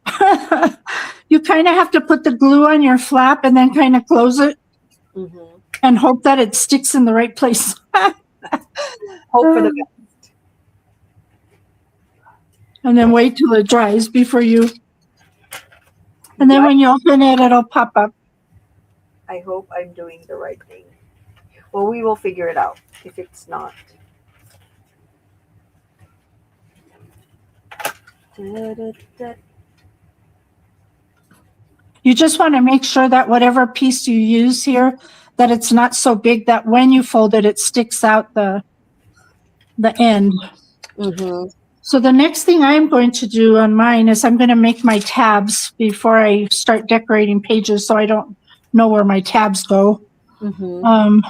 You kind of have to put the glue on your flap and then kind of close it and hope that it sticks in the right place. Hope for the best. And then wait till it dries before you. And then when you open it, it'll pop up. I hope I'm doing the right thing. Well, we will figure it out if it's not. Da-da-da. You just want to make sure that whatever piece you use here, that it's not so big that when you fold it, it sticks out the end. Mm-hmm. So the next thing I'm going to do on mine is I'm going to make my tabs before I start decorating pages, so I don't know where my tabs go. Mm-hmm.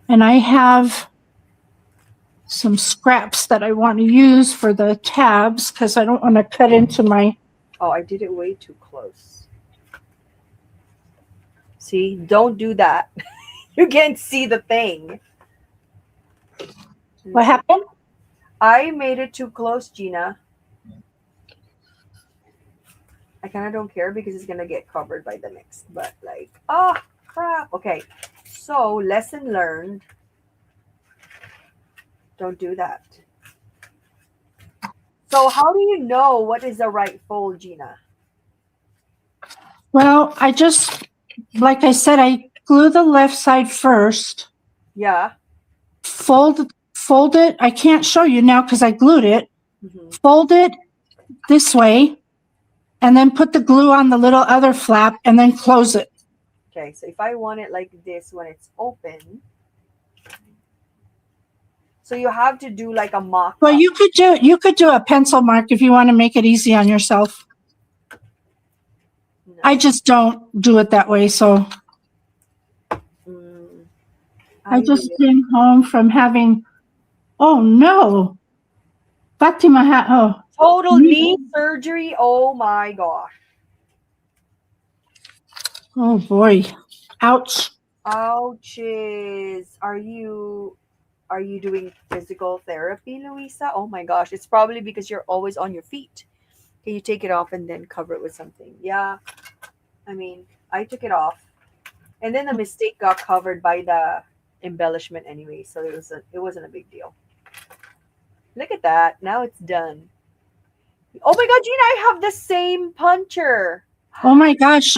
And I have some scraps that I want to use for the tabs because I don't want to cut into my. Oh, I did it way too close. See, don't do that. You can't see the thing. What happened? I made it too close, Gina. I kind of don't care because it's gonna get covered by the next. But like, oh crap. Okay, so lesson learned. Don't do that. So how do you know what is the right fold, Gina? Well, I just, like I said, I glue the left side first. Yeah. Fold it. I can't show you now because I glued it. Mm-hmm. Fold it this way, and then put the glue on the little other flap, and then close it. Okay, so if I want it like this when it's open, so you have to do like a mock. Well, you could do a pencil mark if you want to make it easy on yourself. No. I just don't do it that way. So I just came home from having, oh no, Fatima had, total knee surgery. Oh my gosh. Oh boy, ouch. Ouches. Are you doing physical therapy, Luisa? Oh my gosh. It's probably because you're always on your feet. Can you take it off and then cover it with something? Yeah. I mean, I took it off. And then the mistake got covered by the embellishment anyway, so it wasn't a big deal. Look at that. Now it's done. Oh my god, Gina, I have the same puncher. Oh my gosh,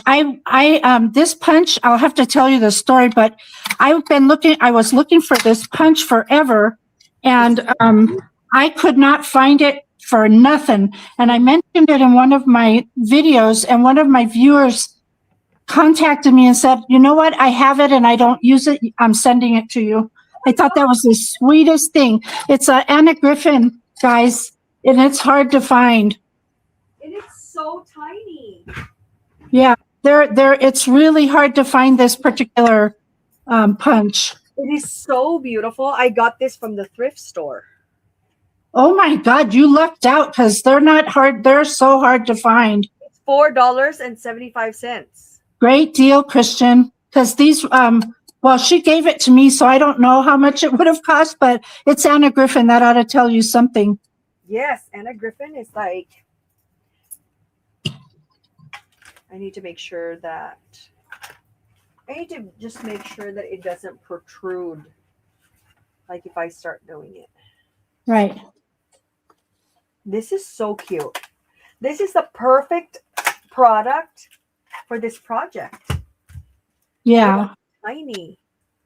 this punch, I'll have to tell you the story, but I was looking for this punch forever, and I could not find it for nothing. And I mentioned it in one of my videos, and one of my viewers contacted me and said, you know what, I have it and I don't use it. I'm sending it to you. I thought that was the sweetest thing. It's a Anna Griffin, guys, and it's hard to find. And it's so tiny. Yeah, it's really hard to find this particular punch. It is so beautiful. I got this from the thrift store. Oh my God, you lucked out because they're not hard. They're so hard to find. It's $4.75. Great deal, Christian. Because these, well, she gave it to me, so I don't know how much it would have cost, but it's Anna Griffin. That ought to tell you something. Yes, Anna Griffin is like, I need to make sure that, I need to just make sure that it doesn't protrude. Like if I start doing it. Right. This is so cute. This is the perfect product for this project. Yeah. Tiny.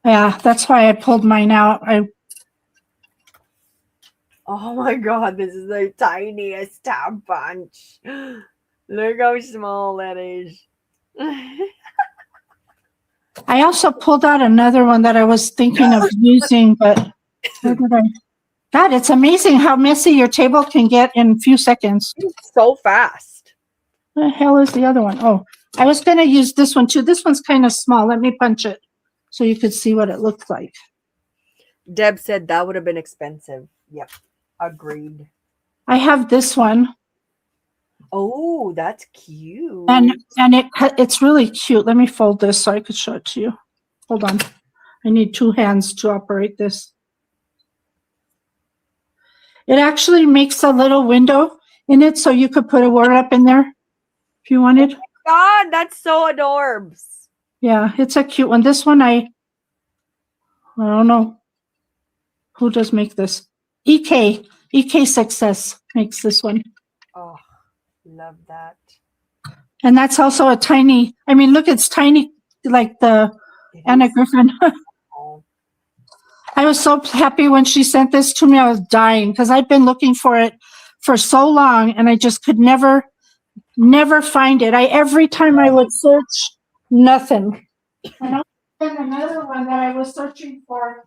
Yeah, that's why I pulled mine out. Oh my god, this is the tiniest tab punch. Look how small that is. I also pulled out another one that I was thinking of using, but where did I? God, it's amazing how messy your table can get in a few seconds. It's so fast. What the hell is the other one? Oh, I was going to use this one too. This one's kind of small. Let me punch it so you could see what it looks like. Deb said that would have been expensive. Yep, agreed. I have this one. Oh, that's cute. And it's really cute. Let me fold this so I could show it to you. Hold on. I need two hands to operate this. It actually makes a little window in it so you could put a word up in there if you wanted. Oh my god, that's so adorbs. Yeah, it's a cute one. This one, I don't know who does make this. EK Success makes this one. Oh, love that. And that's also a tiny, I mean, look, it's tiny, like the Anna Griffin. I was so happy when she sent this to me. I was dying because I've been looking for it for so long, and I just could never find it. Every time I would search, nothing. And then another one that I was searching for.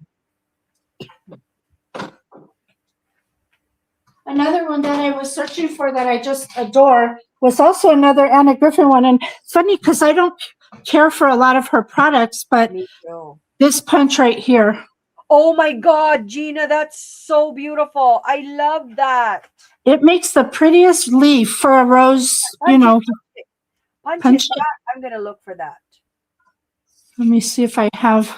Another one that I was searching for that I just adore was also another Anna Griffin one. And it's funny because I don't care for a lot of her products, but Me too. this punch right here, Oh my God, Gina, that's so beautiful. I love that. it makes the prettiest leaf for a rose, Punch you know. it. Punch Punch it. it. I'm going to look for that. Let me see if I have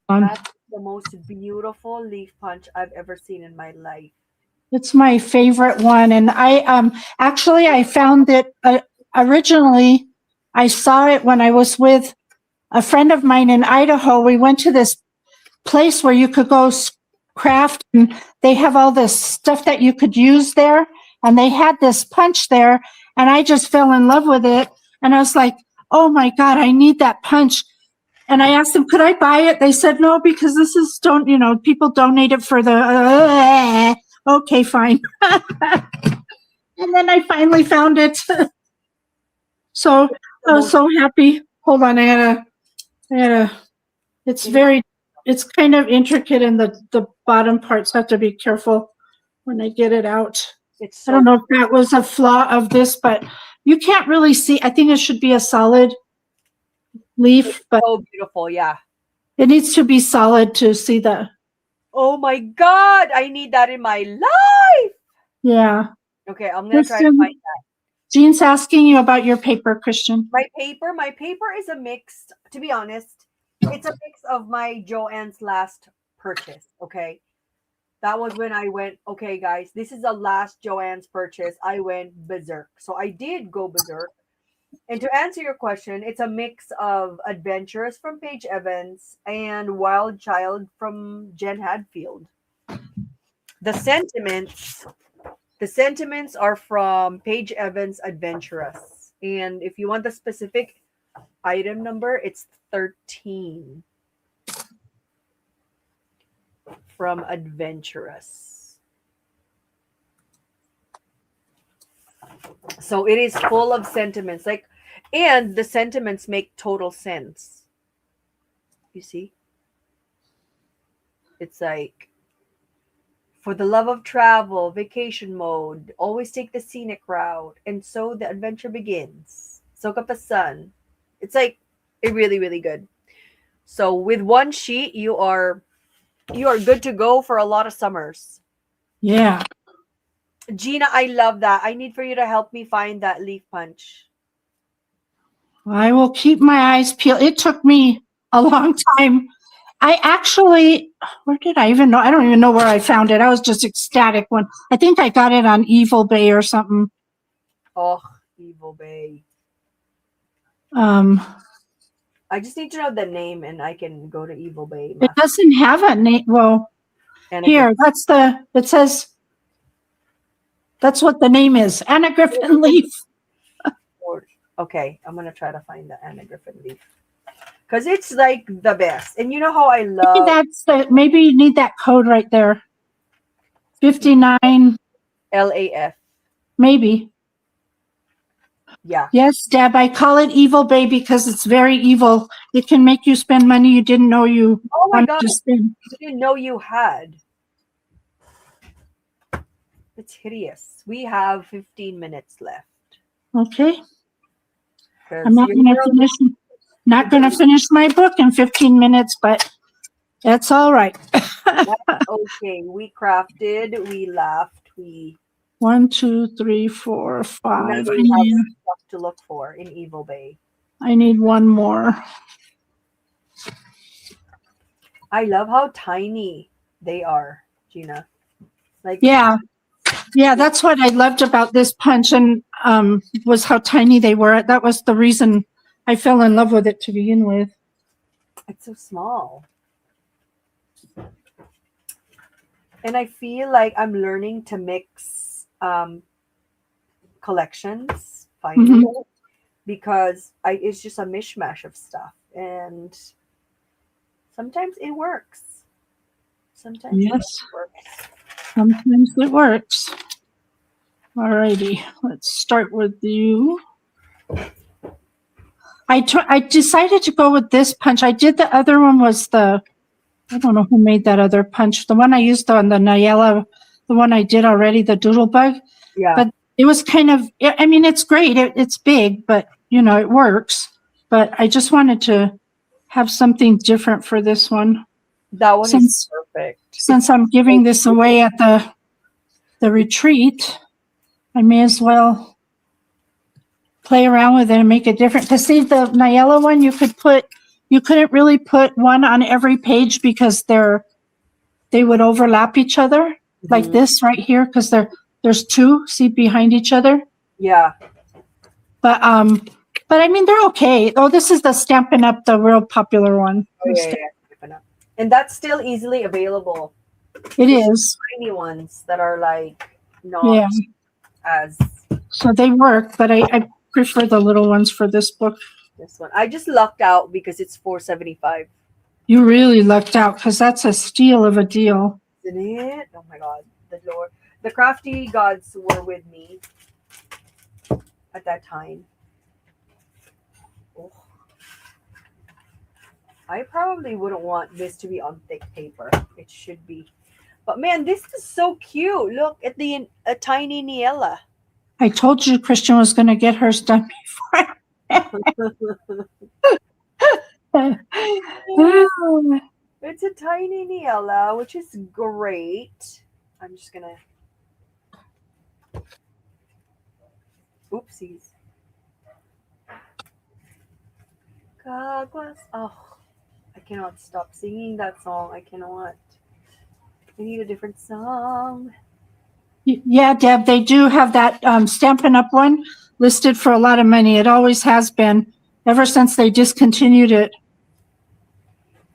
one. That's the most beautiful leaf punch I've ever seen in my life. It's my favorite one. And I actually I found it originally. I saw it when I was with a friend of mine in Idaho. We went to this place where you could go craft, and they have all this stuff that you could use there. And they had this punch there, and I just fell in love with it. And I was like, oh my God, I need that punch. And I asked them, could I buy it? They said, no, because this is, people donate it for the, okay, fine. And then I finally found it. So I was so happy. Hold on, I gotta, it's kind of intricate in the bottom parts. So I have to be careful when I get it out. I don't know if that was a flaw of this, but you can't really see. I think it should be a solid leaf, but so beautiful, yeah. It needs to be solid to see the. Oh my God, I need that in my life. Yeah. Okay, I'm gonna try to find that. Jean's asking you about your paper, Christian. My paper is a mix. To be honest, it's a mix of my Joann's last purchase. Okay, that was when I went. Okay, guys, this is the last Joann's purchase. I went berserk, so I did go berserk. And to answer your question, it's a mix of Adventurous from Paige Evans and Wild Child from Jen Hadfield. The sentiments are from Paige Evans Adventurous. And if you want the specific item number, it's 13 from Adventurous. So it is full of sentiments. And the sentiments make total sense. You see? It's like, for the love of travel, vacation mode, always take the scenic route, and so the adventure begins. Soak up the sun. It's like really, really good. So with one sheet, you are good to go for a lot of summers. Yeah. Gina, I love that. I need for you to help me find that leaf punch. I will keep my eyes peeled. It took me a long time. I actually, where did I even know? I don't even know where I found it. I was just ecstatic when I think I got it on Evil Bay or something. Oh, Evil Bay. I just need to know the name and I can go to Evil Bay. It doesn't have a name. Well, here, it says, that's what the name is. Anna Griffin Leaf. Okay, I'm going to try to find the Anna Griffin Leaf. Because it's like the best. And you know how I love. Maybe you need that code right there. 59. LAF. Maybe. Yeah. Yes, Deb, I call it Evil Bay because it's very evil. It can make you spend money you didn't know you wanted to spend. You didn't know you had. It's hideous. We have 15 minutes left. Okay. I'm not going to finish my book in 15 minutes, but that's all right. Okay, we crafted, we laughed, we 1, 2, 3, 4, 5. Now we have stuff to look for in Evil Bay. I need one more. I love how tiny they are, Gina. Yeah, that's what I loved about this punch, and was how tiny they were. That was the reason I fell in love with it to begin with. It's so small. And I feel like I'm learning to mix collections finally, because it's just a mishmash of stuff, and sometimes it works. Sometimes it works. Sometimes it works. Alrighty, let's start with you. I decided to go with this punch. I did the other one was I don't know who made that other punch. The one I used on the Nayela, the one I did already, the doodle bug. Yeah. But it was kind of, I mean, it's great. It's big, but it works. But I just wanted to have something different for this one. That one is perfect. Since I'm giving this away at the retreat, I may as well play around with it and make it different. To see the Nayela one, you couldn't really put one on every page because they would overlap each other like this right here because there's two, see, behind each other. Yeah. But I mean they're okay. Oh, this is the Stampin' Up, the real popular one. Oh, yeah. And that's still easily available. It is. Tiny ones that are like not as. So they work, but I prefer the little ones for this book. This one. I just lucked out because it's $4.75. You really lucked out because that's a steal of a deal. Isn't it? Oh my God. The Lord. The Crafty gods were with me at that time. Oh. I probably wouldn't want this to be on thick paper. It should be. But man, this is so cute. Look at a tiny Niella. I told you Christian was going to get hers done before. It's a tiny Niella, which is great. I'm just going to... Oopsies. Caguas. Oh, I cannot stop singing that song. I cannot. I need a different song. Yeah, Deb, they do have that Stampin' Up one listed for a lot of money. It always has been ever since they discontinued it.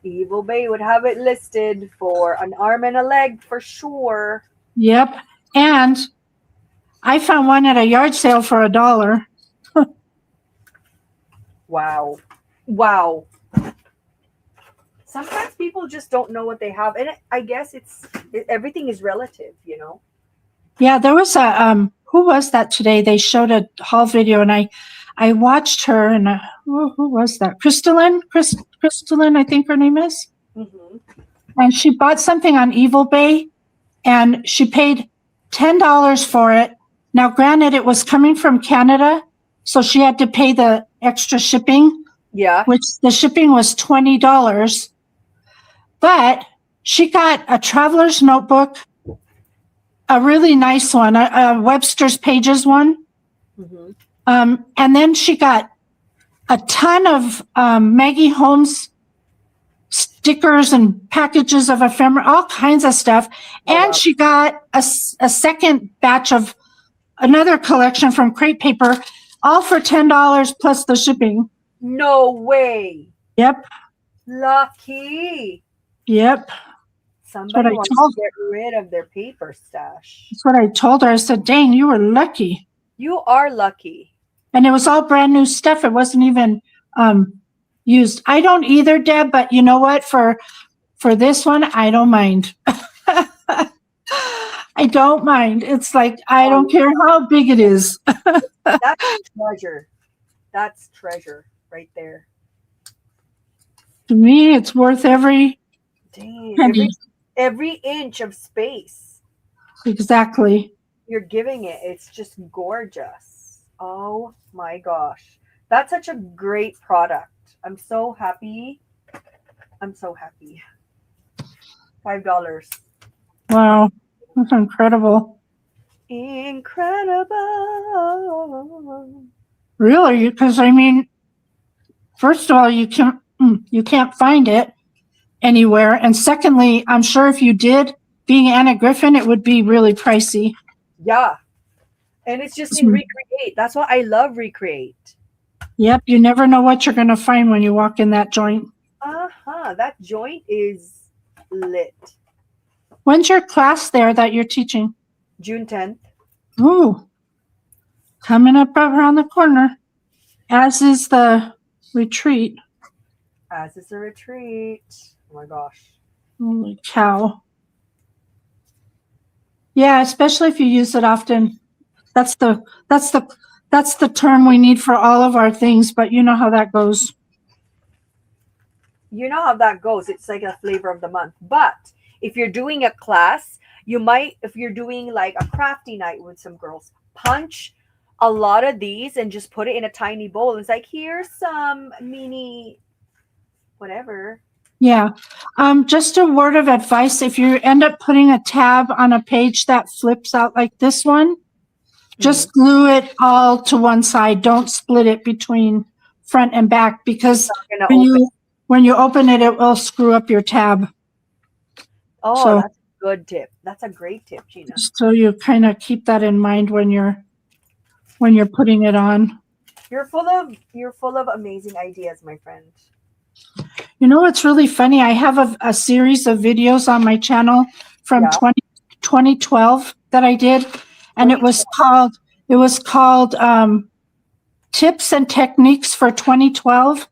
Evil Bay would have it listed for an arm and a leg for sure. Yep. And I found one at a yard sale for $1. Wow. Wow. Sometimes people just don't know what they have. And I guess everything is relative, Yeah, there was who was that today? They showed a haul video and I watched her and who was that? Crystalline, I think her name is. Mm-hmm. And she bought something on Evil Bay and she paid $10 for it. Now, granted, it was coming from Canada, so she had to pay the extra shipping. Yeah. Which the shipping was $20. But she got a traveler's notebook, a really nice one, a Webster's Pages one. Mm-hmm. And then she got a ton of Maggie Holmes stickers and packages of ephemera, all kinds of stuff. Oh, and wow. She got a second batch of another collection from Crate Paper, all for $10 plus the shipping. No way. Yep. Lucky. Yep. Somebody wants to get rid of their paper stash. That's what I told her. I said, dang, you were lucky. You are lucky. And it was all brand new stuff. It wasn't even used. I don't either, Deb, but you know what? For this one, I don't mind. I don't mind. It's like, I don't care how big it is. That's treasure. That's treasure right there. To me, it's worth every penny. Every inch of space. Exactly. You're giving it. It's just gorgeous. Oh my gosh. That's such a great product. I'm so happy. I'm so happy. $5. Wow. That's incredible. Incredible. Really? Because I mean, first of all, you can't find it anywhere, and secondly, I'm sure if you did, being Anna Griffin, it would be really pricey. Yeah, and it's just in Recreate. That's why I love Recreate. Yep, you never know what you're going to find when you walk in that joint. That joint is lit. When's your class there that you're teaching? June 10th. Ooh, coming up around the corner, as is the retreat. As is the retreat. Oh my gosh. Holy cow. Yeah, especially if you use it often. That's the that's the that's the term we need for all of our things, but you know how that goes. You know how that goes. It's like a flavor of the month. But if you're doing a class, you might, if you're doing like a crafty night with some girls, punch a lot of these and just put it in a tiny bowl. It's like, here's some mini whatever. Yeah. Just a word of advice. If you end up putting a tab on a page that flips out like this one, just glue it all to one side. Don't split it between front and back, because when you open it, it will screw up your tab. Oh, So, that's a good tip. That's a great tip, Gina. so you kind of keep that in mind when you're putting it on. You're full of amazing ideas, my friend. You know what's really funny? I have a series of videos on my channel from 2012 that I did, and it was called Tips and Techniques for 2012.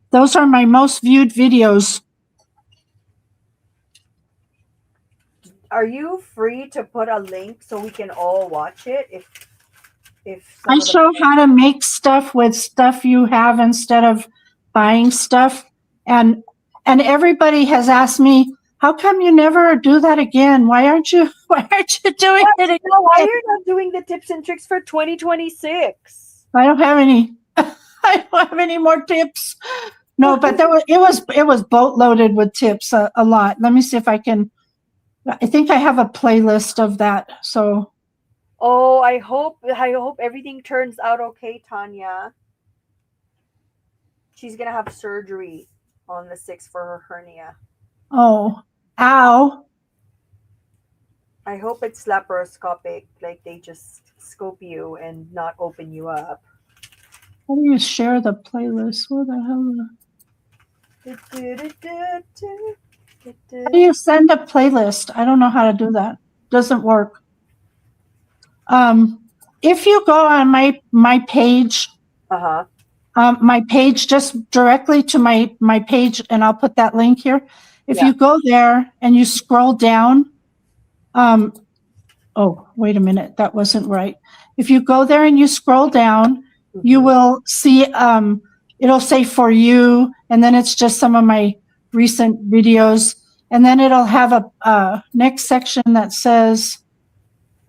Those are my most viewed videos. Are you free to put a link so we can all watch it? If I show how to make stuff with stuff you have instead of buying stuff, and everybody has asked me, how come you never do that again? Why aren't you doing it again? Why are you not doing the tips and tricks for 2026? I don't have any. I don't have any more tips. No, but it was boatloaded with tips, a lot. Let me see if I can. I think I have a playlist of that. So. Oh, I hope everything turns out okay, Tanya. She's gonna have surgery on the 6th for her hernia. Oh, ow. I hope it's laparoscopic, like they just scope you and not open you up. How do you share the playlist? What the hell? How do you send a playlist? I don't know how to do that. Doesn't work. If you go on my page, my page, just directly to my page, and I'll put that link here. If you go there and you scroll down, oh, wait a minute, that wasn't right. If you go there and you scroll down, you will see, it'll say for you, and then it's just some of my recent videos. And then it'll have a next section that says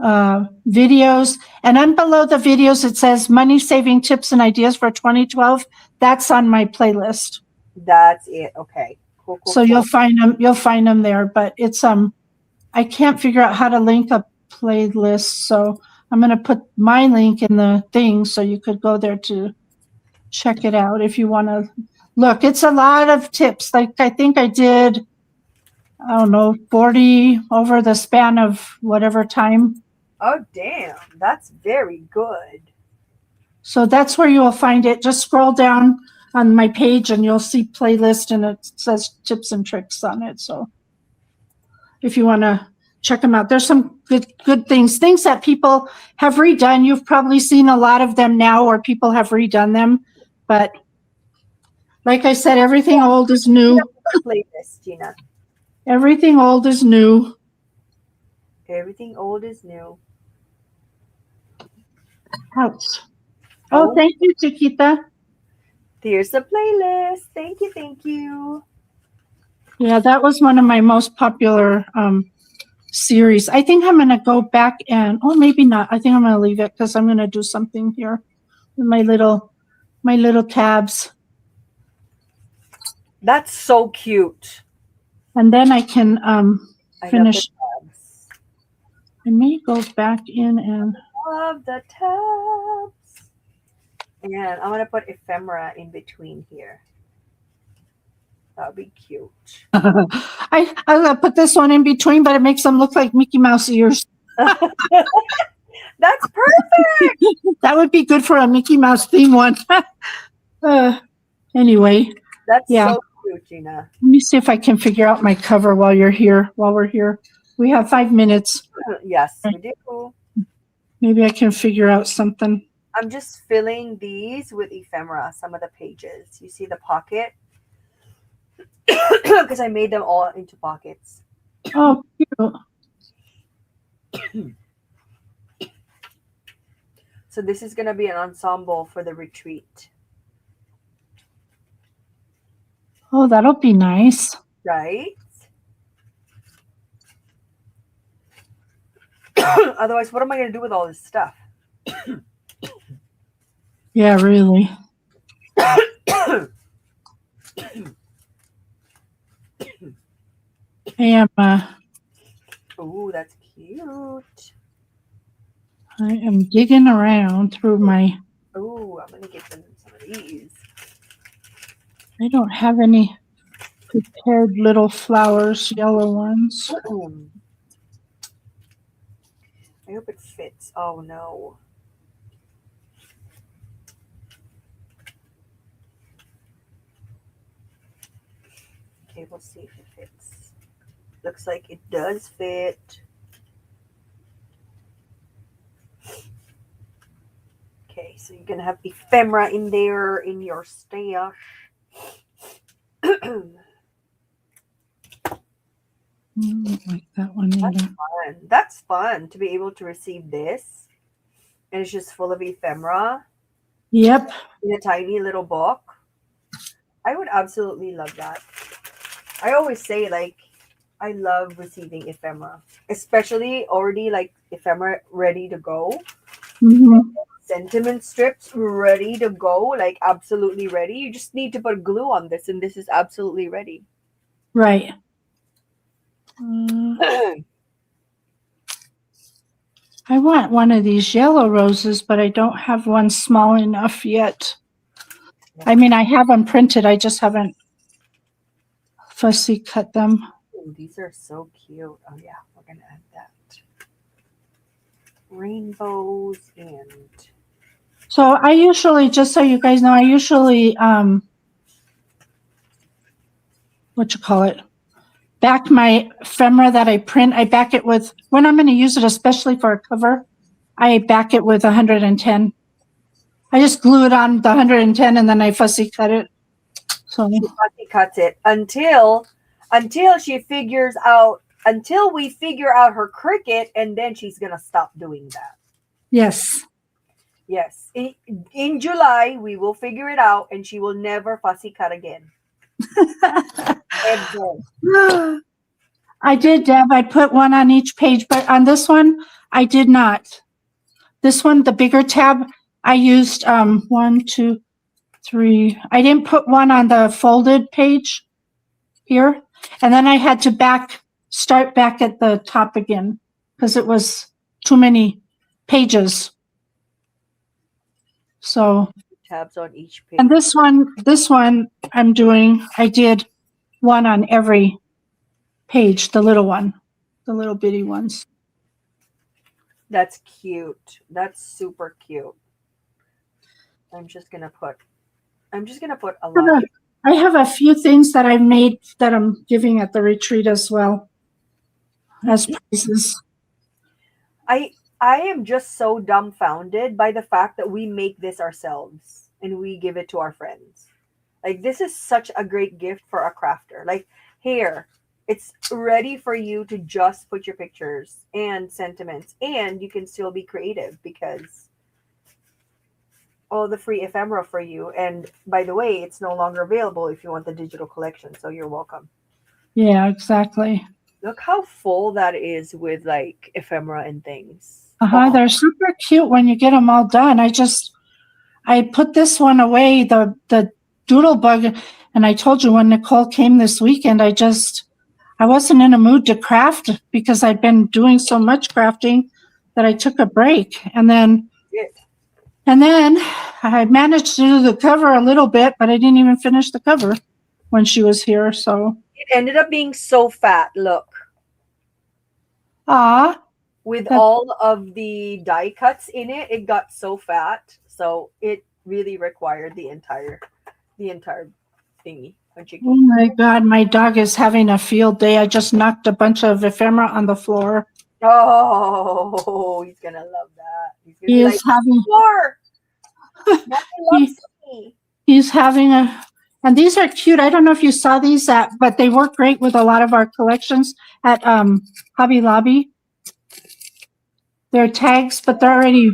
videos. And then below the videos, it says money saving tips and ideas for 2012. That's on my playlist. That's it. Okay. Cool. So you'll find them there, but it's, I can't figure out how to link a playlist. So I'm going to put my link in the thing so you could go there to check it out if you want to look. It's a lot of tips. Like I think I did, I don't know, 40 over the span of whatever time. Oh, damn. That's very good. So that's where you will find it. Just scroll down on my page and you'll see playlist, and it says tips and tricks on it. So if you want to check them out, there's some good things that people have redone. You've probably seen a lot of them now, or people have redone them. But like I said, everything old is new. Playlist, Gina. Everything old is new. Everything old is new. Ouch. Oh, thank you, Chiquita. Here's the playlist. Thank you. Yeah, that was one of my most popular series. I think I'm going to go back and, oh, maybe not. I think I'm going to leave it because I'm going to do something here with my little tabs. That's so cute. And then I can finish. I may go back in and. Love the tabs. And I'm going to put ephemera in between here. That would be cute. I'm going to put this one in between, but it makes them look like Mickey Mouse ears. That's perfect. That would be good for a Mickey Mouse theme one. Anyway. That's so cute, Gina. Let me see if I can figure out my cover while we're here. We have 5 minutes. Yes, we do. Maybe I can figure out something. I'm just filling these with ephemera, some of the pages. You see the pocket? Because I made them all into pockets. Oh, cute. So this is gonna be an ensemble for the retreat, Oh, that'll be nice. right? Otherwise, what am I gonna do with all this stuff? Yeah, really. I am. Ooh, that's cute. I am digging around through my. Ooh, I'm gonna get some of these. I don't have any prepared little flowers, yellow ones. I hope it fits. Oh no. Okay, we'll see if it fits. Looks like it does fit. Okay, so you're gonna have ephemera in there in your stash. Like that one either. Fun. That's fun to be able to receive this. And it's just full of ephemera Yep. in a tiny little book. I would absolutely love that. I always say, like, I love receiving ephemera, especially already like ephemera ready to go. Mm-hmm. Sentiment strips ready to go, like absolutely ready. You just need to put glue on this, and this is absolutely ready. Right. I want one of these yellow roses, but I don't have one small enough yet. I mean, I have them printed. I just haven't fussy cut them. Ooh, these are so cute. Oh yeah, we're gonna add that. Rainbows and So I usually, just so you guys know, I usually what you call it, back my ephemera that I print. I back it with, when I'm going to use it, especially for a cover, I back it with 110. I just glue it on the 110 and then I fussy cut it. So she fussy cuts it until she figures out, until we figure out her cricket, and then she's gonna stop doing that. yes. Yes, in July we will figure it out, and she will never fussy cut again. Ever. I did, Deb. I put one on each page, but on this one, I did not. This one, the bigger tab, I used 1, 2, 3. I didn't put one on the folded page here. And then I had to start back at the top again because it was too many pages. So Tabs on each page. and this one I did one on every page, the little one, the little bitty ones. That's cute. That's super cute. I'm just gonna put a lot. I have a few things that I made that I'm giving at the retreat as well as prizes. I am just so dumbfounded by the fact that we make this ourselves and we give it to our friends. Like, this is such a great gift for a crafter. Like, here, it's ready for you to just put your pictures and sentiments, and you can still be creative because all the free ephemera for you. And by the way, it's no longer available if you want the digital collection, so you're welcome. Yeah, exactly. Look how full that is with like ephemera and things. They're super cute when you get them all done. I put this one away, the doodle bug, and I told you when Nicole came this weekend, I wasn't in a mood to craft because I'd been doing so much crafting that I took a break. And then I managed to do the cover a little bit, but I didn't even finish the cover when she was here. So it ended up being so fat. Look. With all of the die cuts in it, it got so fat. So it really required the entire thingy. Oh my God, my dog is having a field day. I just knocked a bunch of ephemera on the floor. Oh, he's gonna love that. He's gonna be like, having more. He's having and these are cute. I don't know if you saw these but they work great with a lot of our collections at Hobby Lobby. They're tags, but they're already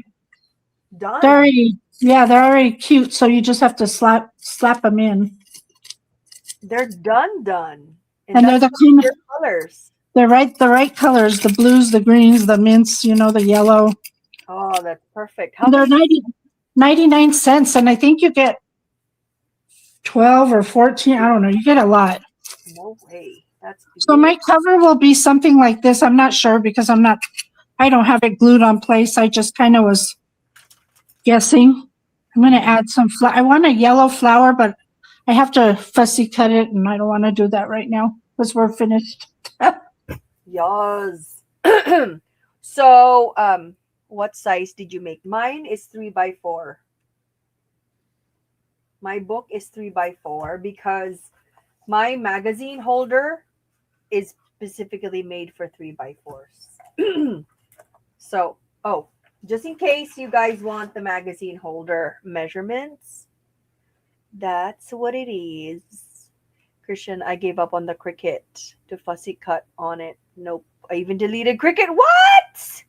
They're Done. already, yeah, they're already cute. So you just have to slap them in, They're done. And and they're that's the kind of your colors. the right colors, the blues, the greens, the mints, the yellow. Oh, that's perfect. How And they're many? 99 cents, and I think you get 12 or 14. I don't know. You get a lot. No way. That's So beautiful. my cover will be something like this. I'm not sure because I don't have it glued on place. I just kind of was guessing. I'm going to add some I want a yellow flower, but I have to fussy cut it, and I don't want to do that right now because we're finished. Yes. So, what size did you make? Mine is 3 by 4. My book is 3 by 4 because my magazine holder is specifically made for 3 by 4s. So, oh, just in case you guys want the magazine holder measurements, that's what it is. Christian, I gave up on the Cricut to fussy cut on it. Nope. I even deleted Cricut. What?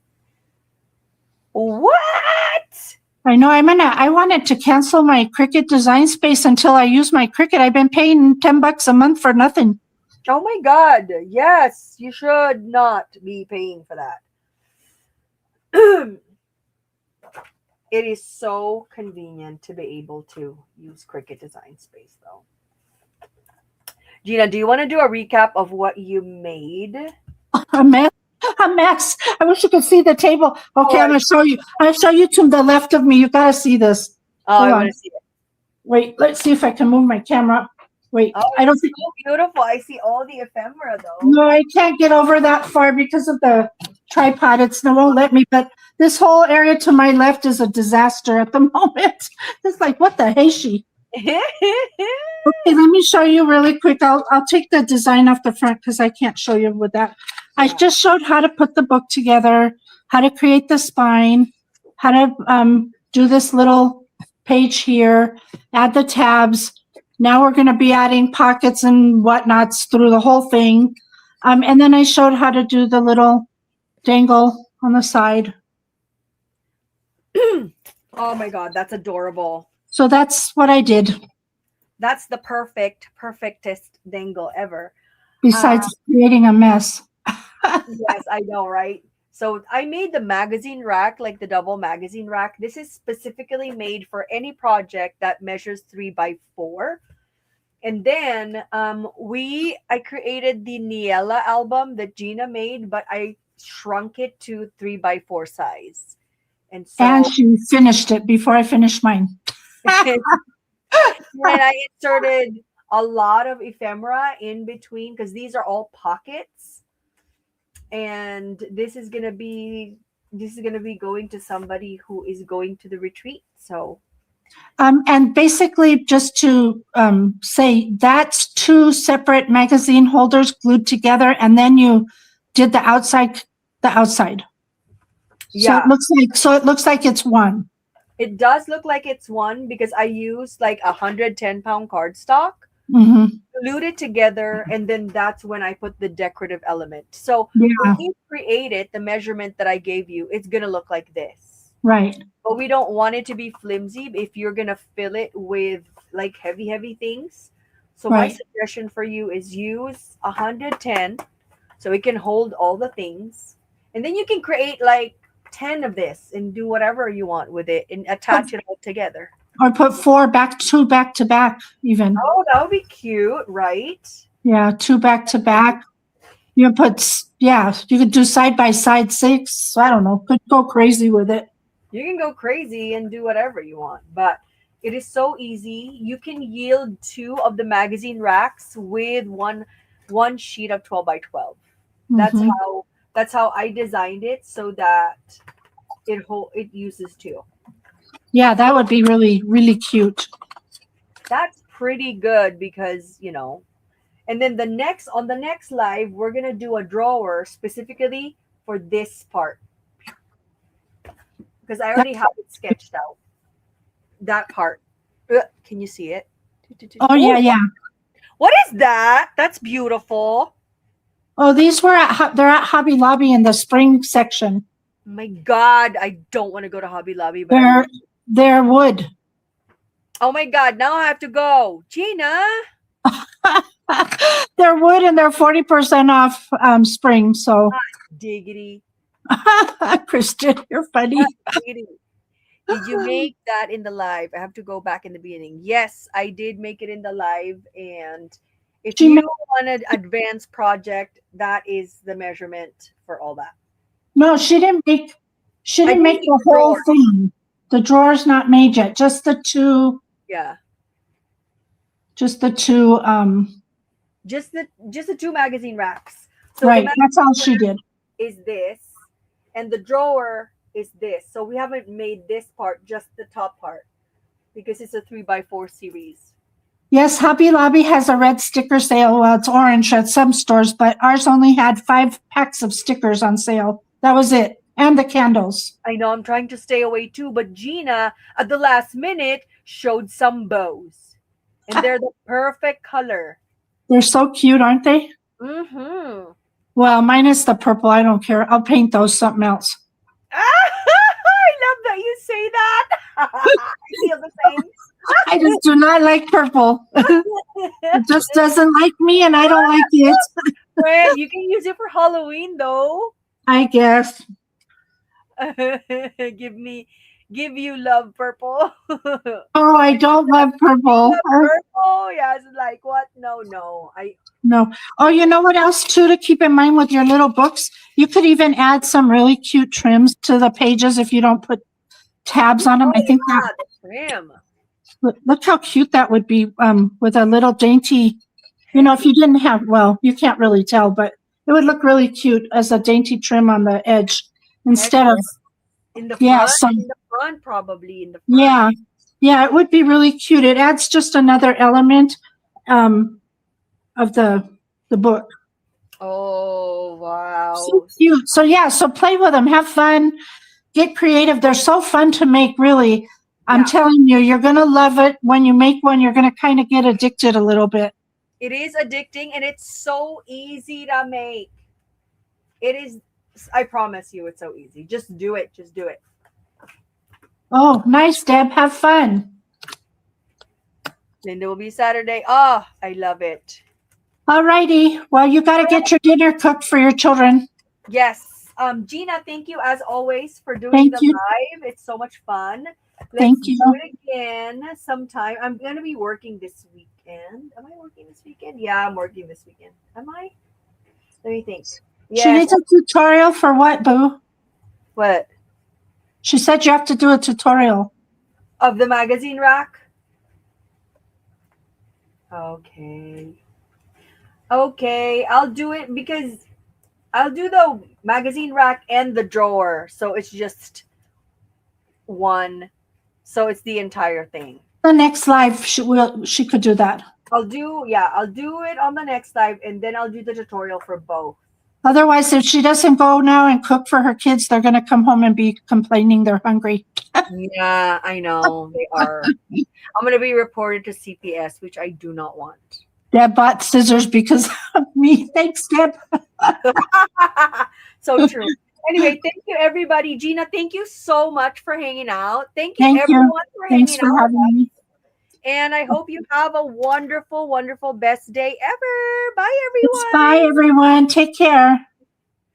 What? I know I wanted to cancel my Cricut design space until I use my Cricut. I've been paying $10 a month for nothing. Oh my God. Yes, you should not be paying for that. It is so convenient to be able to use Cricut Design Space, though. Gina, do you want to do a recap of what you made? A mess. A mess. I wish you could see the table. Okay, I'm gonna show you. I'm gonna show you to the left of me. You gotta see this. Oh, Hold I on. want to see it. Wait, let's see if I can move my camera. Wait, Oh, I don't it's think. so beautiful. I see all the ephemera, though. No, I can't get over that far because of the tripod. It won't let me. But this whole area to my left is a disaster at the moment. It's like, what the hey she? Okay, let me show you really quick. I'll take the design off the front because I can't show you with that. I Yeah. just showed how to put the book together, how to create the spine, how to do this little page here, add the tabs. Now we're going to be adding pockets and whatnots through the whole thing. And then I showed how to do the little dangle on the side. Oh my God, that's adorable. So that's what I did, That's the perfectest dangle ever. besides creating a mess. Yes, I know, right? So I made the magazine rack, like the double magazine rack. This is specifically made for any project that measures 3 by 4. And then I created the Niella album that Gina made, but I shrunk it to 3 by 4 size. And And so she finished it before I finished mine. and I inserted a lot of ephemera in between because these are all pockets. And this is gonna be going to somebody who is going to the retreat. So And basically, just to say, that's two separate magazine holders glued together, and then you did the outside. yeah, So it looks like it's one. it does look like it's one because I used like 110-pound cardstock, Hmm. glued it together, and then that's when I put the decorative element. So Yeah, when you create it, the measurement that I gave you, it's gonna look like this. right. But we don't want it to be flimsy if you're gonna fill it with like heavy things. So my Right. suggestion for you is use 110 so it can hold all the things. And then you can create like 10 of this and do whatever you want with it and attach it all together. Or put two back to back, even. Oh, that would be cute, right? Yeah, two back to back. You could do side by side 6. I don't know. Could go crazy with it. You can go crazy and do whatever you want, but it is so easy. You can yield 2 of the magazine racks with one sheet of 12 by 12. That's Mhm. how I designed it so that it uses 2. Yeah, that would be really, really cute. That's pretty good because, and then on the next live, we're going to do a drawer specifically for this part because I already have it sketched out. That part. Can you see it? Oh, yeah. What is that? That's beautiful. Oh, they're at Hobby Lobby in the spring section. My God, I don't want to go to Hobby Lobby, but I They're want. they're wood. Oh my God, now I have to go. Gina, They're wood and they're 40% off spring. So diggity, Christian, you're funny. diggity. Did you make that in the live? I have to go back in the beginning. Yes, I did make it in the live. And if She made, you want an advanced project, that is the measurement for all that. no, she I didn't did make make the the whole drawer. thing. The drawer's not made yet. Yeah. Just the two Just the two magazine racks. So the right. That's all magazine she rack did. is this, and the drawer is this. So we haven't made this part, just the top part, because it's a 3x4 series. Yes, Hobby Lobby has a red sticker sale. Well, it's orange at some stores, but ours only had 5 packs of stickers on sale. That was it. And the candles. I know I'm trying to stay away too, but Gina at the last minute showed some bows. And they're the perfect color. They're so cute, aren't they? Mm-hmm. Well, minus the purple. I don't care. I'll paint those something else. I love that you say that. I feel the same. I just do not like purple. It just doesn't like me, and I don't like it. Friend, you can use it for Halloween though. I guess. Give you love purple. Oh, I don't love purple. Love purple? Yeah, it's like what? No, no. No. Oh, you know what else too to keep in mind with your little books? You could even add some really cute trims to the pages if you don't put tabs on them. I think that The trim. look how cute that would be with a little dainty. You know, if you didn't have, well, you can't really tell, but it would look really cute as a dainty trim on the edge instead of In the yeah, front, some in the front, probably in the front. yeah, yeah. It would be really cute. It adds just another element um, of the book. Oh wow. So cute. So yeah, so play with them, have fun, get creative. They're so fun to make, really. I'm Yeah. telling you, you're gonna love it. When you make one, you're gonna kind of get addicted a little bit. It is addicting and it's so easy to make. It is. I promise you, it's so easy. Just do it. Just do it. Oh, nice, Deb. Have fun. Then there will be Saturday. Oh, I love it. All righty. Well, you got to get your dinner cooked for your children. Yes. Gina, thank you as always for doing Thank the you. live. It's so much fun. Thank Let's you. do it again sometime. I'm gonna be working this weekend. Am I working this weekend? Yeah, I'm working this weekend. Am I? Let me think. She Yes. needs a tutorial for what, Boo? What? She said you have to do a tutorial. Of the magazine rack? Okay. Okay, I'll do it because I'll do the magazine rack and the drawer. So it's just one. So it's the entire thing. The next live, she could do that. I'll do it on the next live and then I'll do the tutorial for both. Otherwise, if she doesn't go now and cook for her kids, they're going to come home and be complaining they're hungry. Yeah, I know. They are. I'm going to be reported to CPS, which I do not want. Deb bought scissors because of me. Thanks, Deb. So true. Anyway, thank you, everybody. Gina, thank you so much for hanging out. Thank you, Thank you. everyone, for Thanks hanging for out. having me. And I hope you have a wonderful, wonderful, best day ever. Bye, everyone. Bye, everyone. Take care.